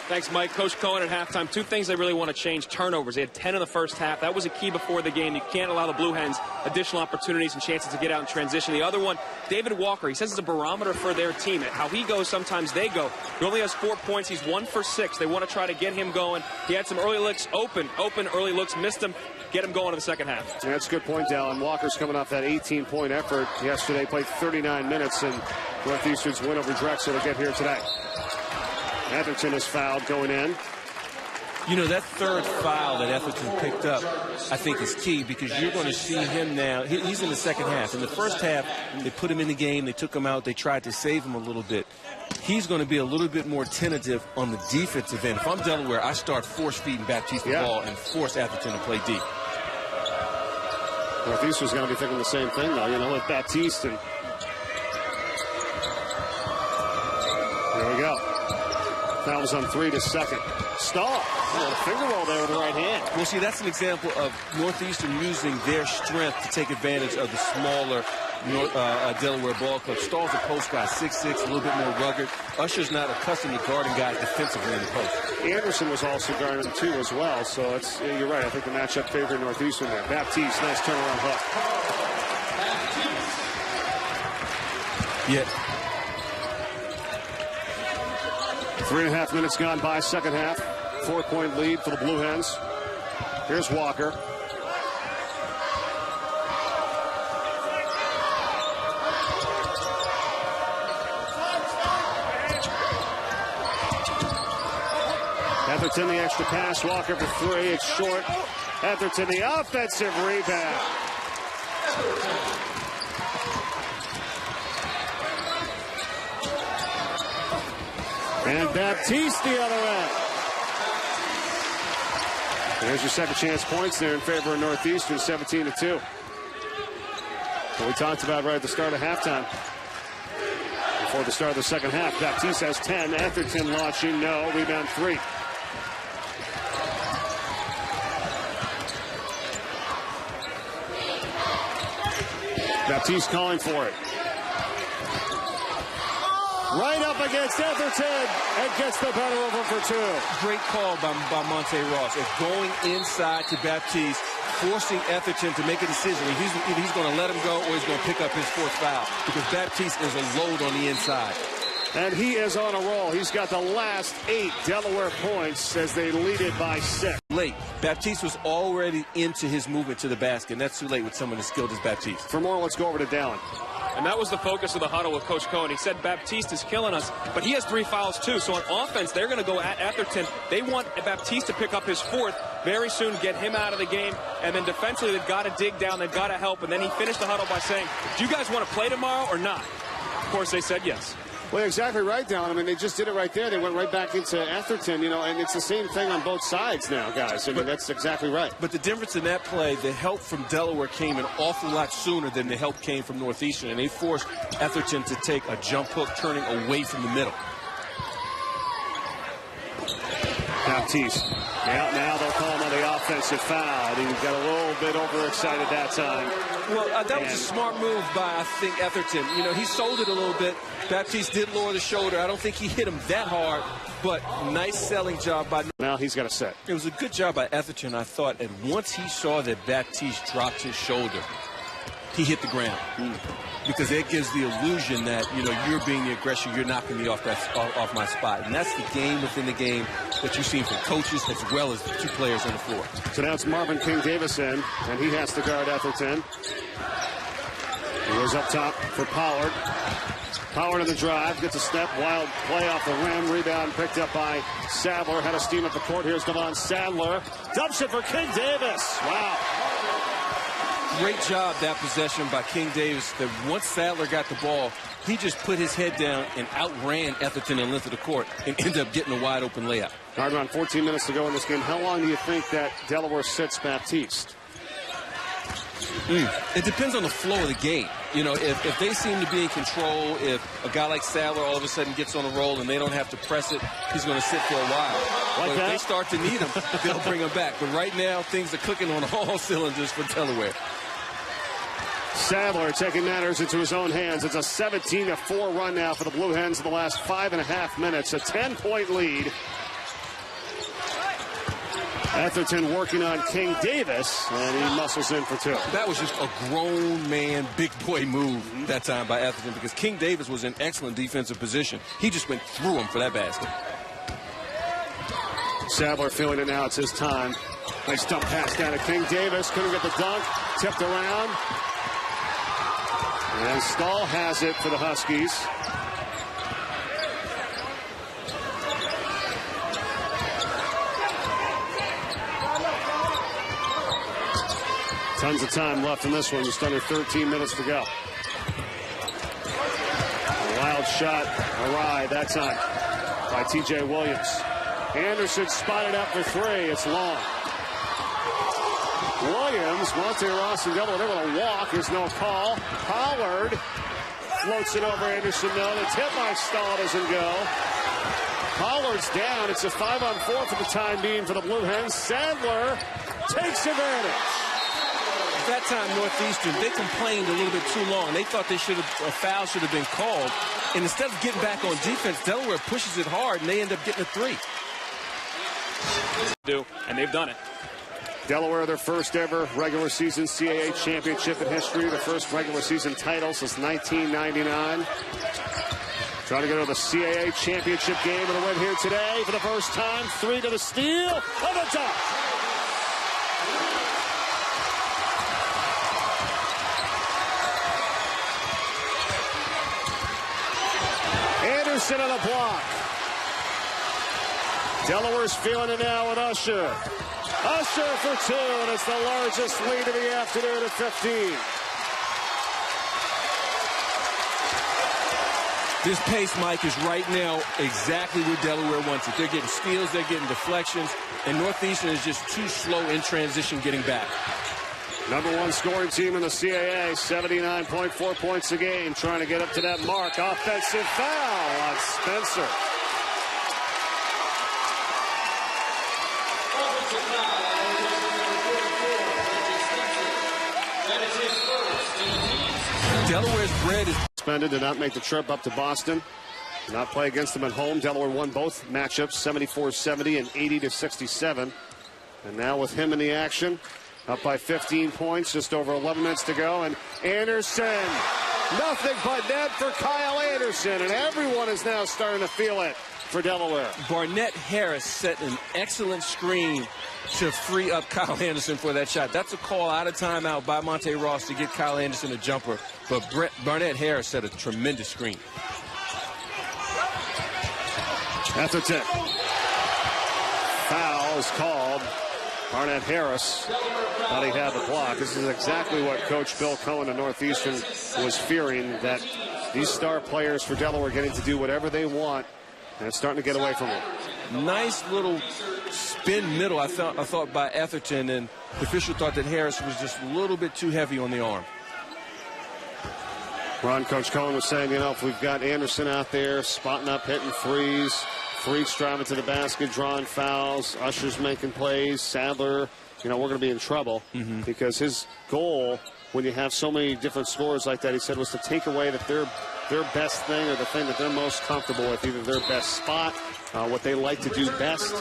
Thanks, Mike. Coach Cohen at halftime. 2 things they really want to change. Turnovers. They had 10 in the first half. That was a key before the game. You can't allow the Blue Hens additional opportunities and chances to get out in transition. The other one, David Walker, he says it's a barometer for their team. How he goes, sometimes they go. He only has 4 points. He's 1 for 6. They want to try to get him going. He had some early looks, open early looks, missed them. Get him going in the second half. Yeah, that's a good point, Dallin. Walker's coming off that 18-point effort yesterday. Played 39 minutes in Northeastern's win over Drexel to get here today. Atherton is fouled going in. You know, that third foul that Atherton picked up, I think, is key, because you're going to see him now. He's in the second half. In the first half, they put him in the game. They took him out. They tried to save him a little bit. He's going to be a little bit more tentative on the defensive end. If I'm Delaware, I start force-feeding Baptiste the ball and force Atherton to play deep. Northeastern's going to be thinking the same thing, though. You know, with Baptiste. And there we go. Fouls on Three to second. Stall. Finger roll there with the right hand. Well, see, that's an example of Northeastern using their strength to take advantage of the smaller Delaware ball club. Stahl's a post guy, 6'6", a little bit more rugged. Usher's not accustomed to guarding guys defensively in the post. Anderson was also guarding him, too, as well. So it's, you're right. I think the matchup favored Northeastern there. Baptiste, nice turnaround hook. Yeah. 3.5 minutes gone by, second half. 4-point lead for the Blue Hens. Here's Walker. Atherton the extra pass. Walker for 3. It's short. Atherton the offensive rebound. And Baptiste the other end. There's your second chance points there in favor of Northeastern, 17-2. What we talked about right at the start of halftime. Before the start of the second half, Baptiste has 10. Atherton launching, no. Rebound 3. Baptiste calling for it. Right up against Atherton and gets the better of him for 2. Great call by Monte Ross. It's going inside to Baptiste, forcing Atherton to make a decision. Either he's going to let him go or he's going to pick up his 4th foul, because Baptiste is a load on the inside. And he is on a roll. He's got the last 8 Delaware points as they lead it by 6. Late. Baptiste was already into his movement to the basket, and that's too late with someone as skilled as Baptiste. For more, let's go over to Dallin. And that was the focus of the huddle with Coach Cohen. He said Baptiste is killing us, but he has 3 fouls too. So on offense, they're going to go at Atherton. They want Baptiste to pick up his 4th very soon, get him out of the game. And then defensively, they've got to dig down. They've got to help. And then he finished the huddle by saying, do you guys want to play tomorrow or not? Of course, they said yes. Well, exactly right, Dallin. I mean, they just did it right there. They went right back into Atherton, you know, and it's the same thing on both sides now, guys. I mean, that's exactly right. But the difference in that play, the help from Delaware came an awful lot sooner than the help came from Northeastern, and they forced Atherton to take a jump hook, turning away from the middle. Baptiste. Now they'll call him on the offensive foul. He got a little bit overexcited that time. Well, that was a smart move by, I think, Atherton. You know, he sold it a little bit. Baptiste did lower the shoulder. I don't think he hit him that hard, but nice selling job by... Now he's got a set. It was a good job by Atherton, I thought, and once he saw that Baptiste dropped his shoulder, he hit the ground. Because it gives the illusion that, you know, you're being the aggressor, you're knocking me off my spot. And that's the game within the game that you've seen from coaches as well as the 2 players on the floor. So now it's Marvin King-Davis in, and he has to guard Atherton. He goes up top for Pollard. Pollard on the drive, gets a step, wild play off the rim, rebound picked up by Sadler. Had a steam up the court. Here's Devon Sadler. Dumps it for King Davis. Wow. Great job that possession by King Davis. That once Sadler got the ball, he just put his head down and outran Etherton in the length of the court and ended up getting a wide open layup. Right around 14 minutes to go in this game. How long do you think that Delaware sits Baptiste? It depends on the flow of the game. You know, if they seem to be in control, if a guy like Sadler all of a sudden gets on a roll and they don't have to press it, he's going to sit for a while. But if they start to need him, they'll bring him back. But right now, things are clicking on all cylinders for Delaware. Sadler taking matters into his own hands. It's a 17-4 run now for the Blue Hens in the last 5.5 minutes. A 10-point lead. Etherton working on King Davis, and he muscles in for two. That was just a grown man, big boy move that time by Etherton because King Davis was in excellent defensive position. He just went through him for that basket. Sadler feeling it now. It's his time. Nice dump pass down to King Davis. Couldn't get the dunk. Tipped around. And Stahl has it for the Huskies. Tons of time left in this one. Just under 13 minutes to go. A wild shot awry that time by T.J. Williams. Anderson spotted up for three. It's long. Williams, Monte Ross and Delaware, they're going to walk. There's no call. Pollard floats it over Anderson. No, the tip by Stahl doesn't go. Pollard's down. It's a 5-on-4 for the time being for the Blue Hens. Sadler takes advantage. That time, Northeastern, they complained a little bit too long. They thought a foul should have been called. And instead of getting back on defense, Delaware pushes it hard, and they end up getting a three. And they've done it. Delaware, their first ever regular season CAA championship in history. The first regular season title since 1999. Trying to go to the CAA championship game with a win here today for the first time. Three to the steal. On the top. Anderson on the block. Delaware's feeling it now with Usher. Usher for two, and it's the largest lead of the afternoon at 15. This pace, Mike, is right now exactly where Delaware wants it. They're getting steals, they're getting deflections, and Northeastern is just too slow in transition getting back. Number one scoring team in the CAA, 79.4 points a game, trying to get up to that mark. Offensive foul on Spencer. Delaware's bread is suspended, did not make the trip up to Boston. Did not play against them at home. Delaware won both matchups, 74-70 and 80-67. And now with him in the action, up by 15 points, just over 11 minutes to go. And Anderson, nothing but net for Kyle Anderson. And everyone is now starting to feel it for Delaware. Barnett Harris set an excellent screen to free up Kyle Anderson for that shot. That's a call out of timeout by Monte Ross to get Kyle Anderson a jumper. But Barnett Harris set a tremendous screen. Etherton. Foul is called. Barnett Harris thought he had the block. This is exactly what Coach Bill Cohen of Northeastern was fearing, that these star players for Delaware getting to do whatever they want, and it's starting to get away from them. Nice little spin middle, I thought by Etherton, and the official thought that Harris was just a little bit too heavy on the arm. Coach Cohen was saying, you know, if we've got Anderson out there spotting up, hitting threes, Freaks driving to the basket, drawing fouls, Usher's making plays, Sadler, you know, we're going to be in trouble because his goal, when you have so many different scorers like that, he said, was to take away that their best thing, or the thing that they're most comfortable with, either their best spot, what they like to do best.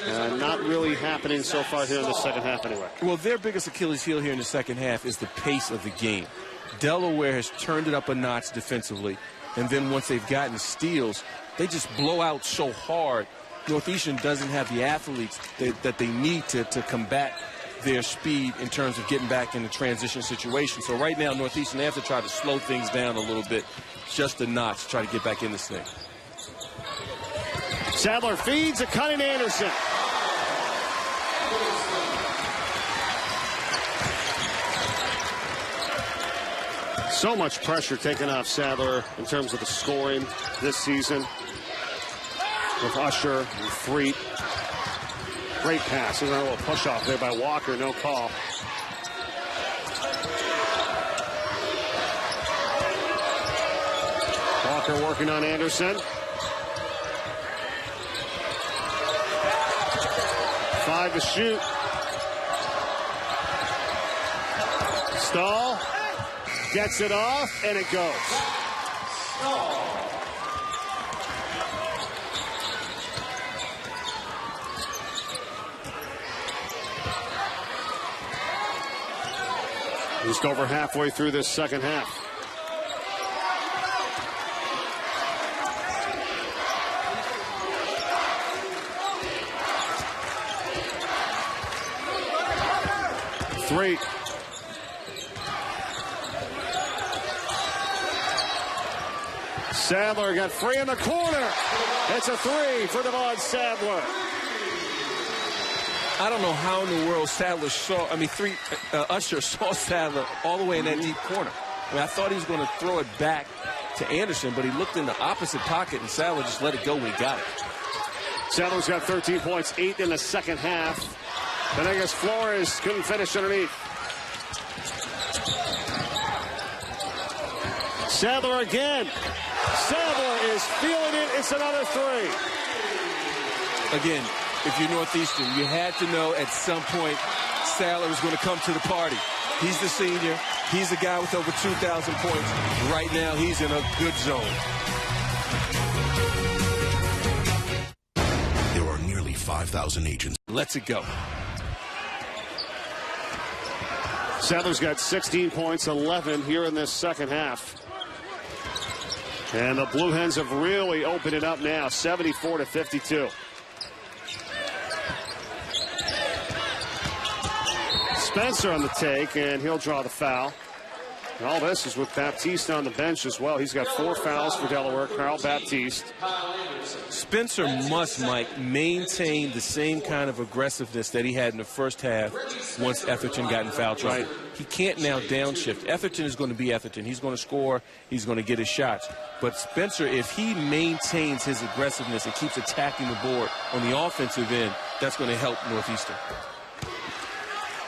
Not really happening so far here in the second half anyway. Well, their biggest Achilles heel here in the second half is the pace of the game. Delaware has turned it up a notch defensively, and then once they've gotten steals, they just blow out so hard. Northeastern doesn't have the athletes that they need to combat their speed in terms of getting back in the transition situation. So right now, Northeastern, they have to try to slow things down a little bit, just a notch, to try to get back in this thing. Sadler feeds a cutting Anderson. So much pressure taken off Sadler in terms of the scoring this season. With Usher and Freet. Great pass. There's a little push off there by Walker. No call. Walker working on Anderson. 5 to shoot. Stahl gets it off, and it goes. Just over halfway through this second half. Three. Sadler got free in the corner. It's a 3 for Devon Sadler. I don't know how in the world Sadler saw, Usher saw Sadler all the way in that deep corner. I thought he was going to throw it back to Anderson, but he looked in the opposite pocket, and Sadler just let it go when he got it. Sadler's got 13 points, 8 in the second half. Then I guess Flores couldn't finish underneath. Sadler again. Sadler is feeling it. It's another 3. Again, if you're Northeastern, you had to know at some point Sadler was going to come to the party. He's the senior. He's the guy with over 2,000 points. Right now, he's in a good zone. There are nearly 5,000 agents. Let's it go. Sadler's got 16 points, 11 here in this second half. And the Blue Hens have really opened it up now, 74 to 52. Spencer on the take, and he'll draw the foul. And all this is with Baptiste on the bench as well. He's got 4 fouls for Delaware. Carl Baptiste. Spencer must, Mike, maintain the same kind of aggressiveness that he had in the first half once Etherton got in foul trouble. Right. He can't now downshift. Etherton is going to be Etherton. He's going to score. He's going to get his shots. But Spencer, if he maintains his aggressiveness and keeps attacking the board on the offensive end, that's going to help Northeastern.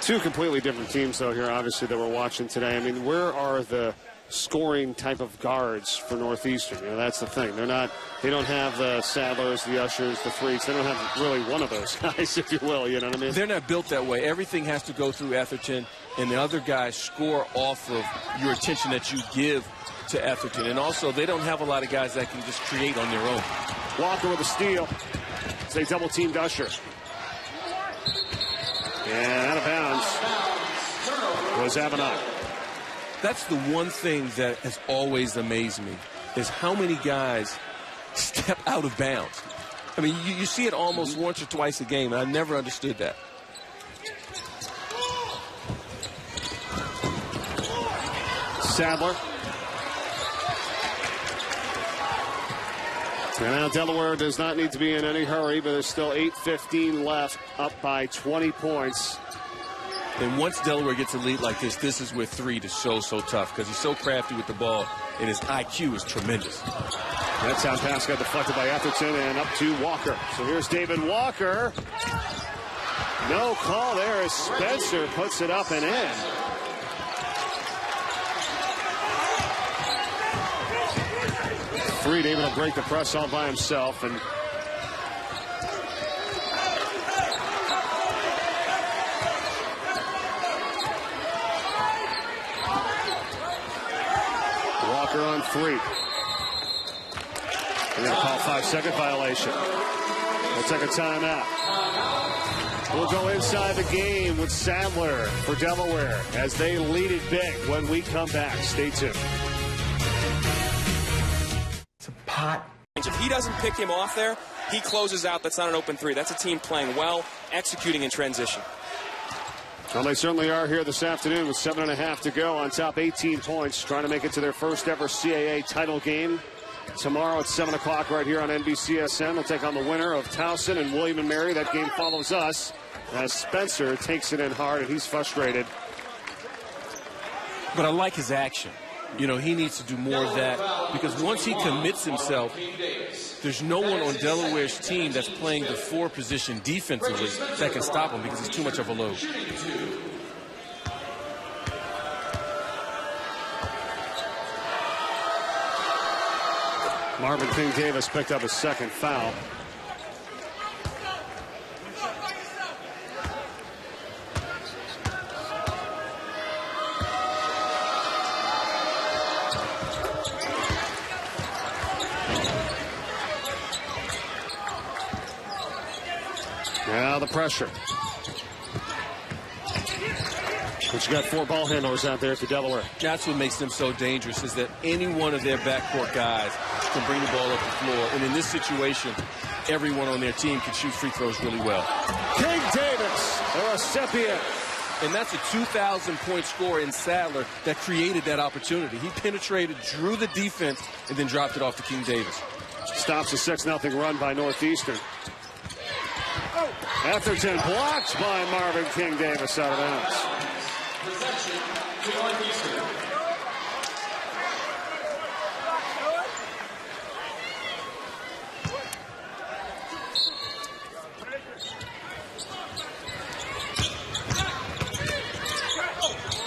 2 completely different teams, though, here, obviously, that we're watching today. I mean, where are the scoring type of guards for Northeastern? You know, that's the thing. They don't have the Sadlers, the Ushers, the Freaks. They don't have really one of those guys, if you will. You know what I mean? They're not built that way. Everything has to go through Etherton, and the other guys score off of your attention that you give to Etherton. And also, they don't have a lot of guys that can just create on their own. Walker with a steal. They double-teamed Usher. And out of bounds was Avenant. That's the one thing that has always amazed me, is how many guys step out of bounds. I mean, you see it almost once or twice a game, and I never understood that. Sadler. And now Delaware does not need to be in any hurry, but there's still 8:15 left, up by 20 points. And once Delaware gets a lead like this, this is where Freet is so tough, because he's so crafty with the ball, and his IQ is tremendous. That's how pass got deflected by Etherton and up to Walker. So here's David Walker. No call there as Spencer puts it up and in. Freet able to break the press all by himself, and Walker on Freet. They're going to call 5-second violation. We'll take a timeout. We'll go inside the game with Sadler for Delaware as they lead it big when we come back. Stay tuned. If he doesn't pick him off there, he closes out. That's not an open 3. That's a team playing well, executing in transition. Well, they certainly are here this afternoon with 7.5 to go on top 18 points, trying to make it to their first ever CAA title game. Tomorrow at 7 o'clock right here on NBCSN. They'll take on the winner of Towson and William & Mary. That game follows us as Spencer takes it in hard, and he's frustrated. But I like his action. You know, he needs to do more of that, because once he commits himself, there's no one on Delaware's team that's playing the 4 position defensively that can stop him, because it's too much of a load. Marvin King Davis picked up his second foul. Now the pressure. But you got 4 ball handlers out there for Delaware. That's what makes them so dangerous, is that any one of their backcourt guys can bring the ball up the floor. And in this situation, everyone on their team can shoot free throws really well. King Davis, a recipient. And that's a 2,000-point score in Sadler that created that opportunity. He penetrated, drew the defense, and then dropped it off to King Davis. Stops a 6-0 run by Northeastern. Atherton blocked by Marvin King Davis out of bounds.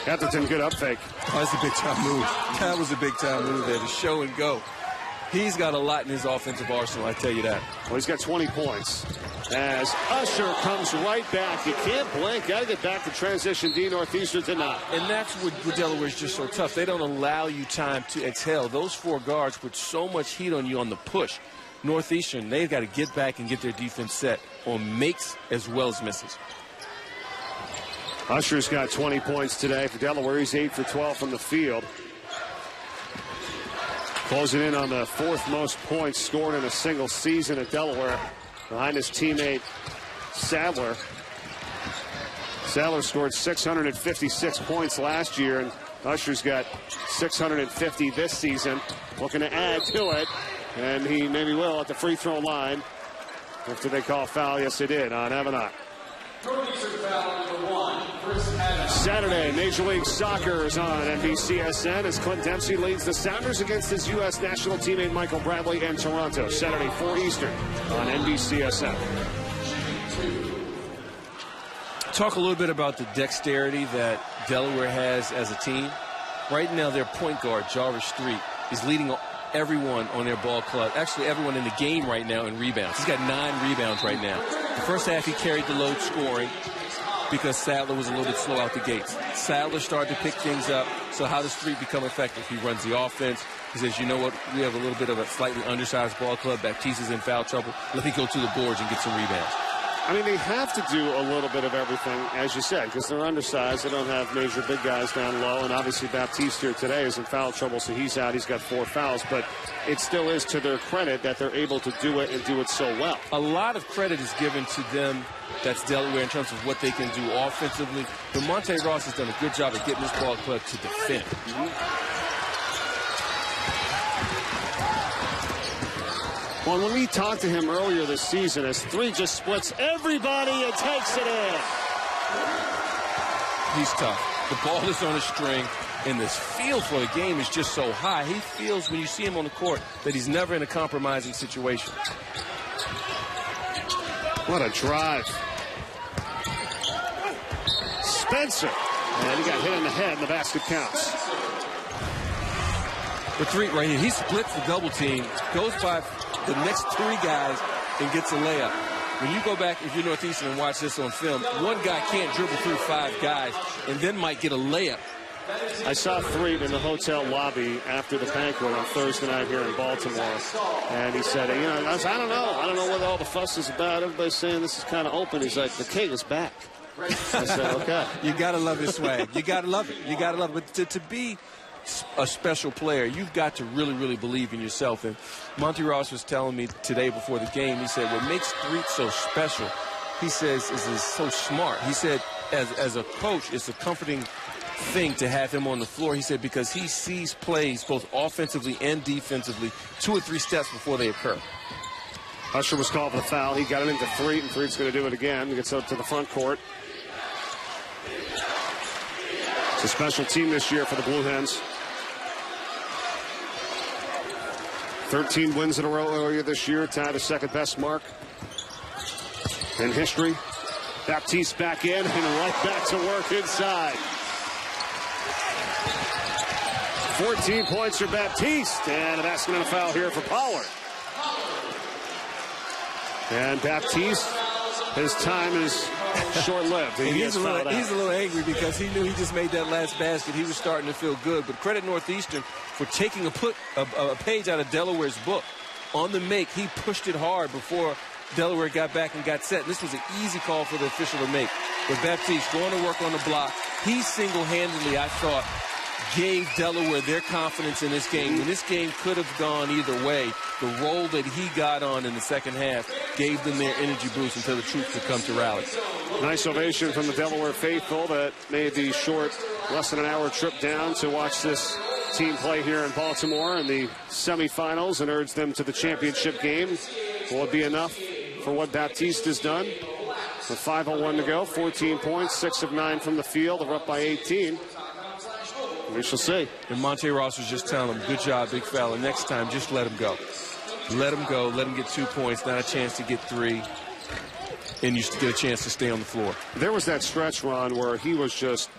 Atherton, good up fake. Oh, that's a big-time move. That was a big-time move there, to show and go. He's got a lot in his offensive arsenal, I tell you that. Well, he's got 20 points. As Usher comes right back. You can't blink. Got to get back to transition D. Northeastern did not. And that's what Delaware's just so tough. They don't allow you time to exhale. Those 4 guards put so much heat on you on the push. Northeastern, they've got to get back and get their defense set on makes as well as misses. Usher's got 20 points today for Delaware. He's 8 for 12 from the field. Closing in on the 4th most points scored in a single season at Delaware, behind his teammate Sadler. Sadler scored 656 points last year, and Usher's got 650 this season. Looking to add to it, and he maybe will at the free throw line. After they call foul, yes they did, on Avenant. Saturday, Major League Soccer is on NBCSN as Clint Dempsey leads the Sounders against his U.S. national teammate Michael Bradley in Toronto. Saturday, 4 Eastern on NBCSN. Talk a little bit about the dexterity that Delaware has as a team. Right now, their point guard, Jarvis Street, is leading everyone on their ball club. Actually, everyone in the game right now in rebounds. He's got 9 rebounds right now. The first half, he carried the load scoring because Sadler was a little bit slow out the gates. Sadler started to pick things up. So how does Street become effective? He runs the offense. He says, you know what, we have a little bit of a slightly undersized ball club. Baptiste's in foul trouble. Let me go to the boards and get some rebounds. I mean, they have to do a little bit of everything, as you said, because they're undersized. They don't have major big guys down low. And obviously Baptiste here today is in foul trouble, so he's out. He's got 4 fouls. But it still is to their credit that they're able to do it and do it so well. A lot of credit is given to them, that's Delaware, in terms of what they can do offensively. But Monte Ross has done a good job of getting this ball club to defend. Well, when we talked to him earlier this season, as 3 just splits everybody and takes it in. He's tough. The ball is on a string, and this feel for the game is just so high. He feels, when you see him on the court, that he's never in a compromising situation. What a drive. Spencer. And he got hit in the head, and the basket counts. The 3 right here, he splits the double team, goes by the next 3 guys, and gets a layup. When you go back, if you're Northeastern, and watch this on film, one guy can't dribble through 5 guys and then might get a layup. I saw Freed in the hotel lobby after the banquet on Thursday night here in Baltimore, and he said, you know, I don't know what all the fuss is about. Everybody's saying this is kind of open. He's like, the king is back. I said, okay. You got to love his swag. You got to love it. You got to love it. But to be a special player, you've got to really, really believe in yourself. And Monty Ross was telling me today before the game, he said, what makes Street so special, he says, is so smart. He said, as a coach, it's a comforting thing to have him on the floor. He said because he sees plays both offensively and defensively 2 or 3 steps before they occur. Usher was called for the foul. He got it into Threet, and Threet's going to do it again. He gets up to the front court. It's a special team this year for the Blue Hens. 13 wins in a row earlier this year, tied the second best mark in history. Baptiste back in and right back to work inside. 14 points for Baptiste, and a basket and a foul here for Pollard. And Baptiste, his time is short-lived. He's a little angry because he knew he just made that last basket. He was starting to feel good. But credit Northeastern for taking a page out of Delaware's book. On the make, he pushed it hard before Delaware got back and got set. This was an easy call for the official to make. But Baptiste going to work on the block. He single-handedly, I thought, gave Delaware their confidence in this game. When this game could have gone either way, the role that he got on in the second half gave them their energy boost until the troops could come to rally. Nice ovation from the Delaware faithful that made the short, less than an hour trip down to watch this team play here in Baltimore in the semifinals and urged them to the championship game. Will it be enough for what Baptiste has done? With 5:01 to go, 14 points, 6 of 9 from the field. They're up by 18. We shall see. And Monte Ross was just telling him, good job, big fella. Next time, just let him go. Let him go. Let him get 2 points, not a chance to get 3. And you get a chance to stay on the floor. There was that stretch, Ron, where he was just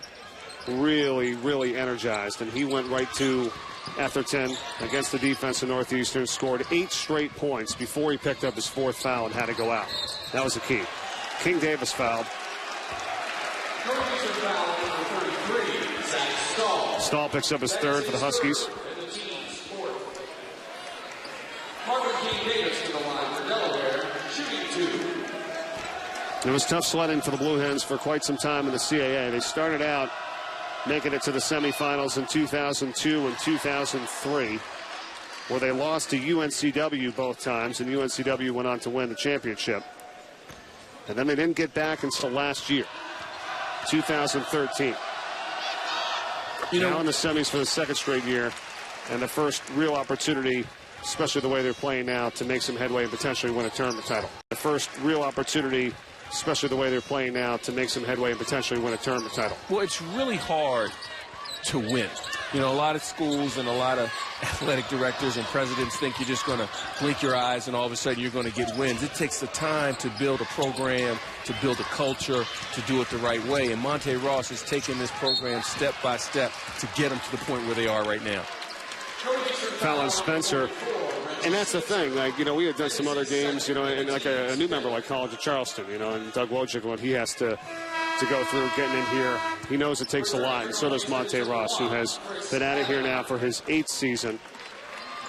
really, really energized. And he went right to Etherton against the defense of Northeastern, scored 8 straight points before he picked up his 4th foul and had to go out. That was the key. King Davis fouled. Stahl picks up his 3rd for the Huskies. It was tough sledding for the Blue Hens for quite some time in the CAA. They started out making it to the semifinals in 2002 and 2003, where they lost to UNCW both times, and UNCW went on to win the championship. And then they didn't get back until last year, 2013. Now in the semis for the 2nd straight year, and the first real opportunity, especially the way they're playing now, to make some headway and potentially win a tournament title. The first real opportunity, especially the way they're playing now, to make some headway and potentially win a tournament title. Well, it's really hard to win. You know, a lot of schools and a lot of athletic directors and presidents think you're just going to blink your eyes and all of a sudden you're going to get wins. It takes the time to build a program, to build a culture, to do it the right way. And Monte Ross has taken this program step by step to get them to the point where they are right now. Fallon Spencer. And that's the thing, like, you know, we had done some other games, you know, and like a new member like College of Charleston, you know, and Doug Wojcik, when he has to go through getting in here, he knows it takes a lot, and so does Monte Ross, who has been at it here now for his 8th season,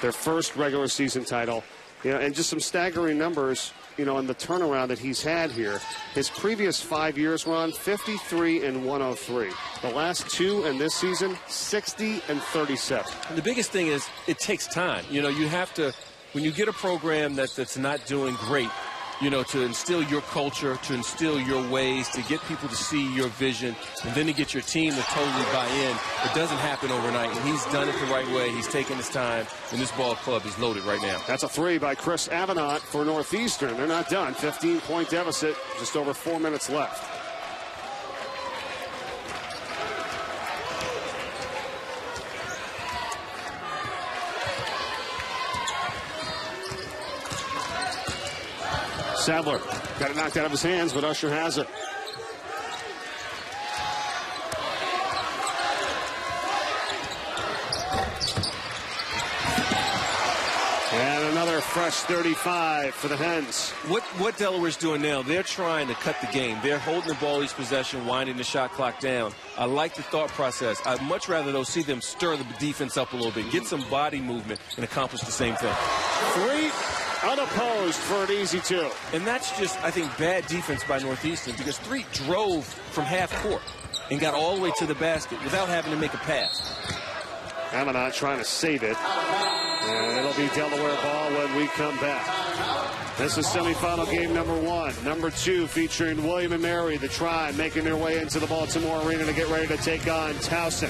their first regular season title, you know, and just some staggering numbers, you know, in the turnaround that he's had here. His previous 5 years, Ron, 53 and 103. The last 2 in this season, 60 and 37. And the biggest thing is it takes time. You know, you have to, when you get a program that's not doing great, you know, to instill your culture, to instill your ways, to get people to see your vision, and then to get your team to totally buy in. It doesn't happen overnight, and he's done it the right way. He's taken his time, and this ball club is loaded right now. That's a 3 by Chris Avenant for Northeastern. They're not done. 15-point deficit, just over 4 minutes left. Sadler got it knocked out of his hands, but Usher has it. And another fresh 35 for the Hens. What Delaware's doing now, they're trying to cut the game. They're holding the ball each possession, winding the shot clock down. I like the thought process. I'd much rather, though, see them stir the defense up a little bit, get some body movement, and accomplish the same thing. 3 unopposed for an easy 2. And that's just, I think, bad defense by Northeastern, because 3 drove from half court and got all the way to the basket without having to make a pass. Avenant trying to save it. And it'll be Delaware ball when we come back. This is semifinal game number 1. Number 2 featuring William and Mary, the Tribe, making their way into the Baltimore Arena to get ready to take on Towson.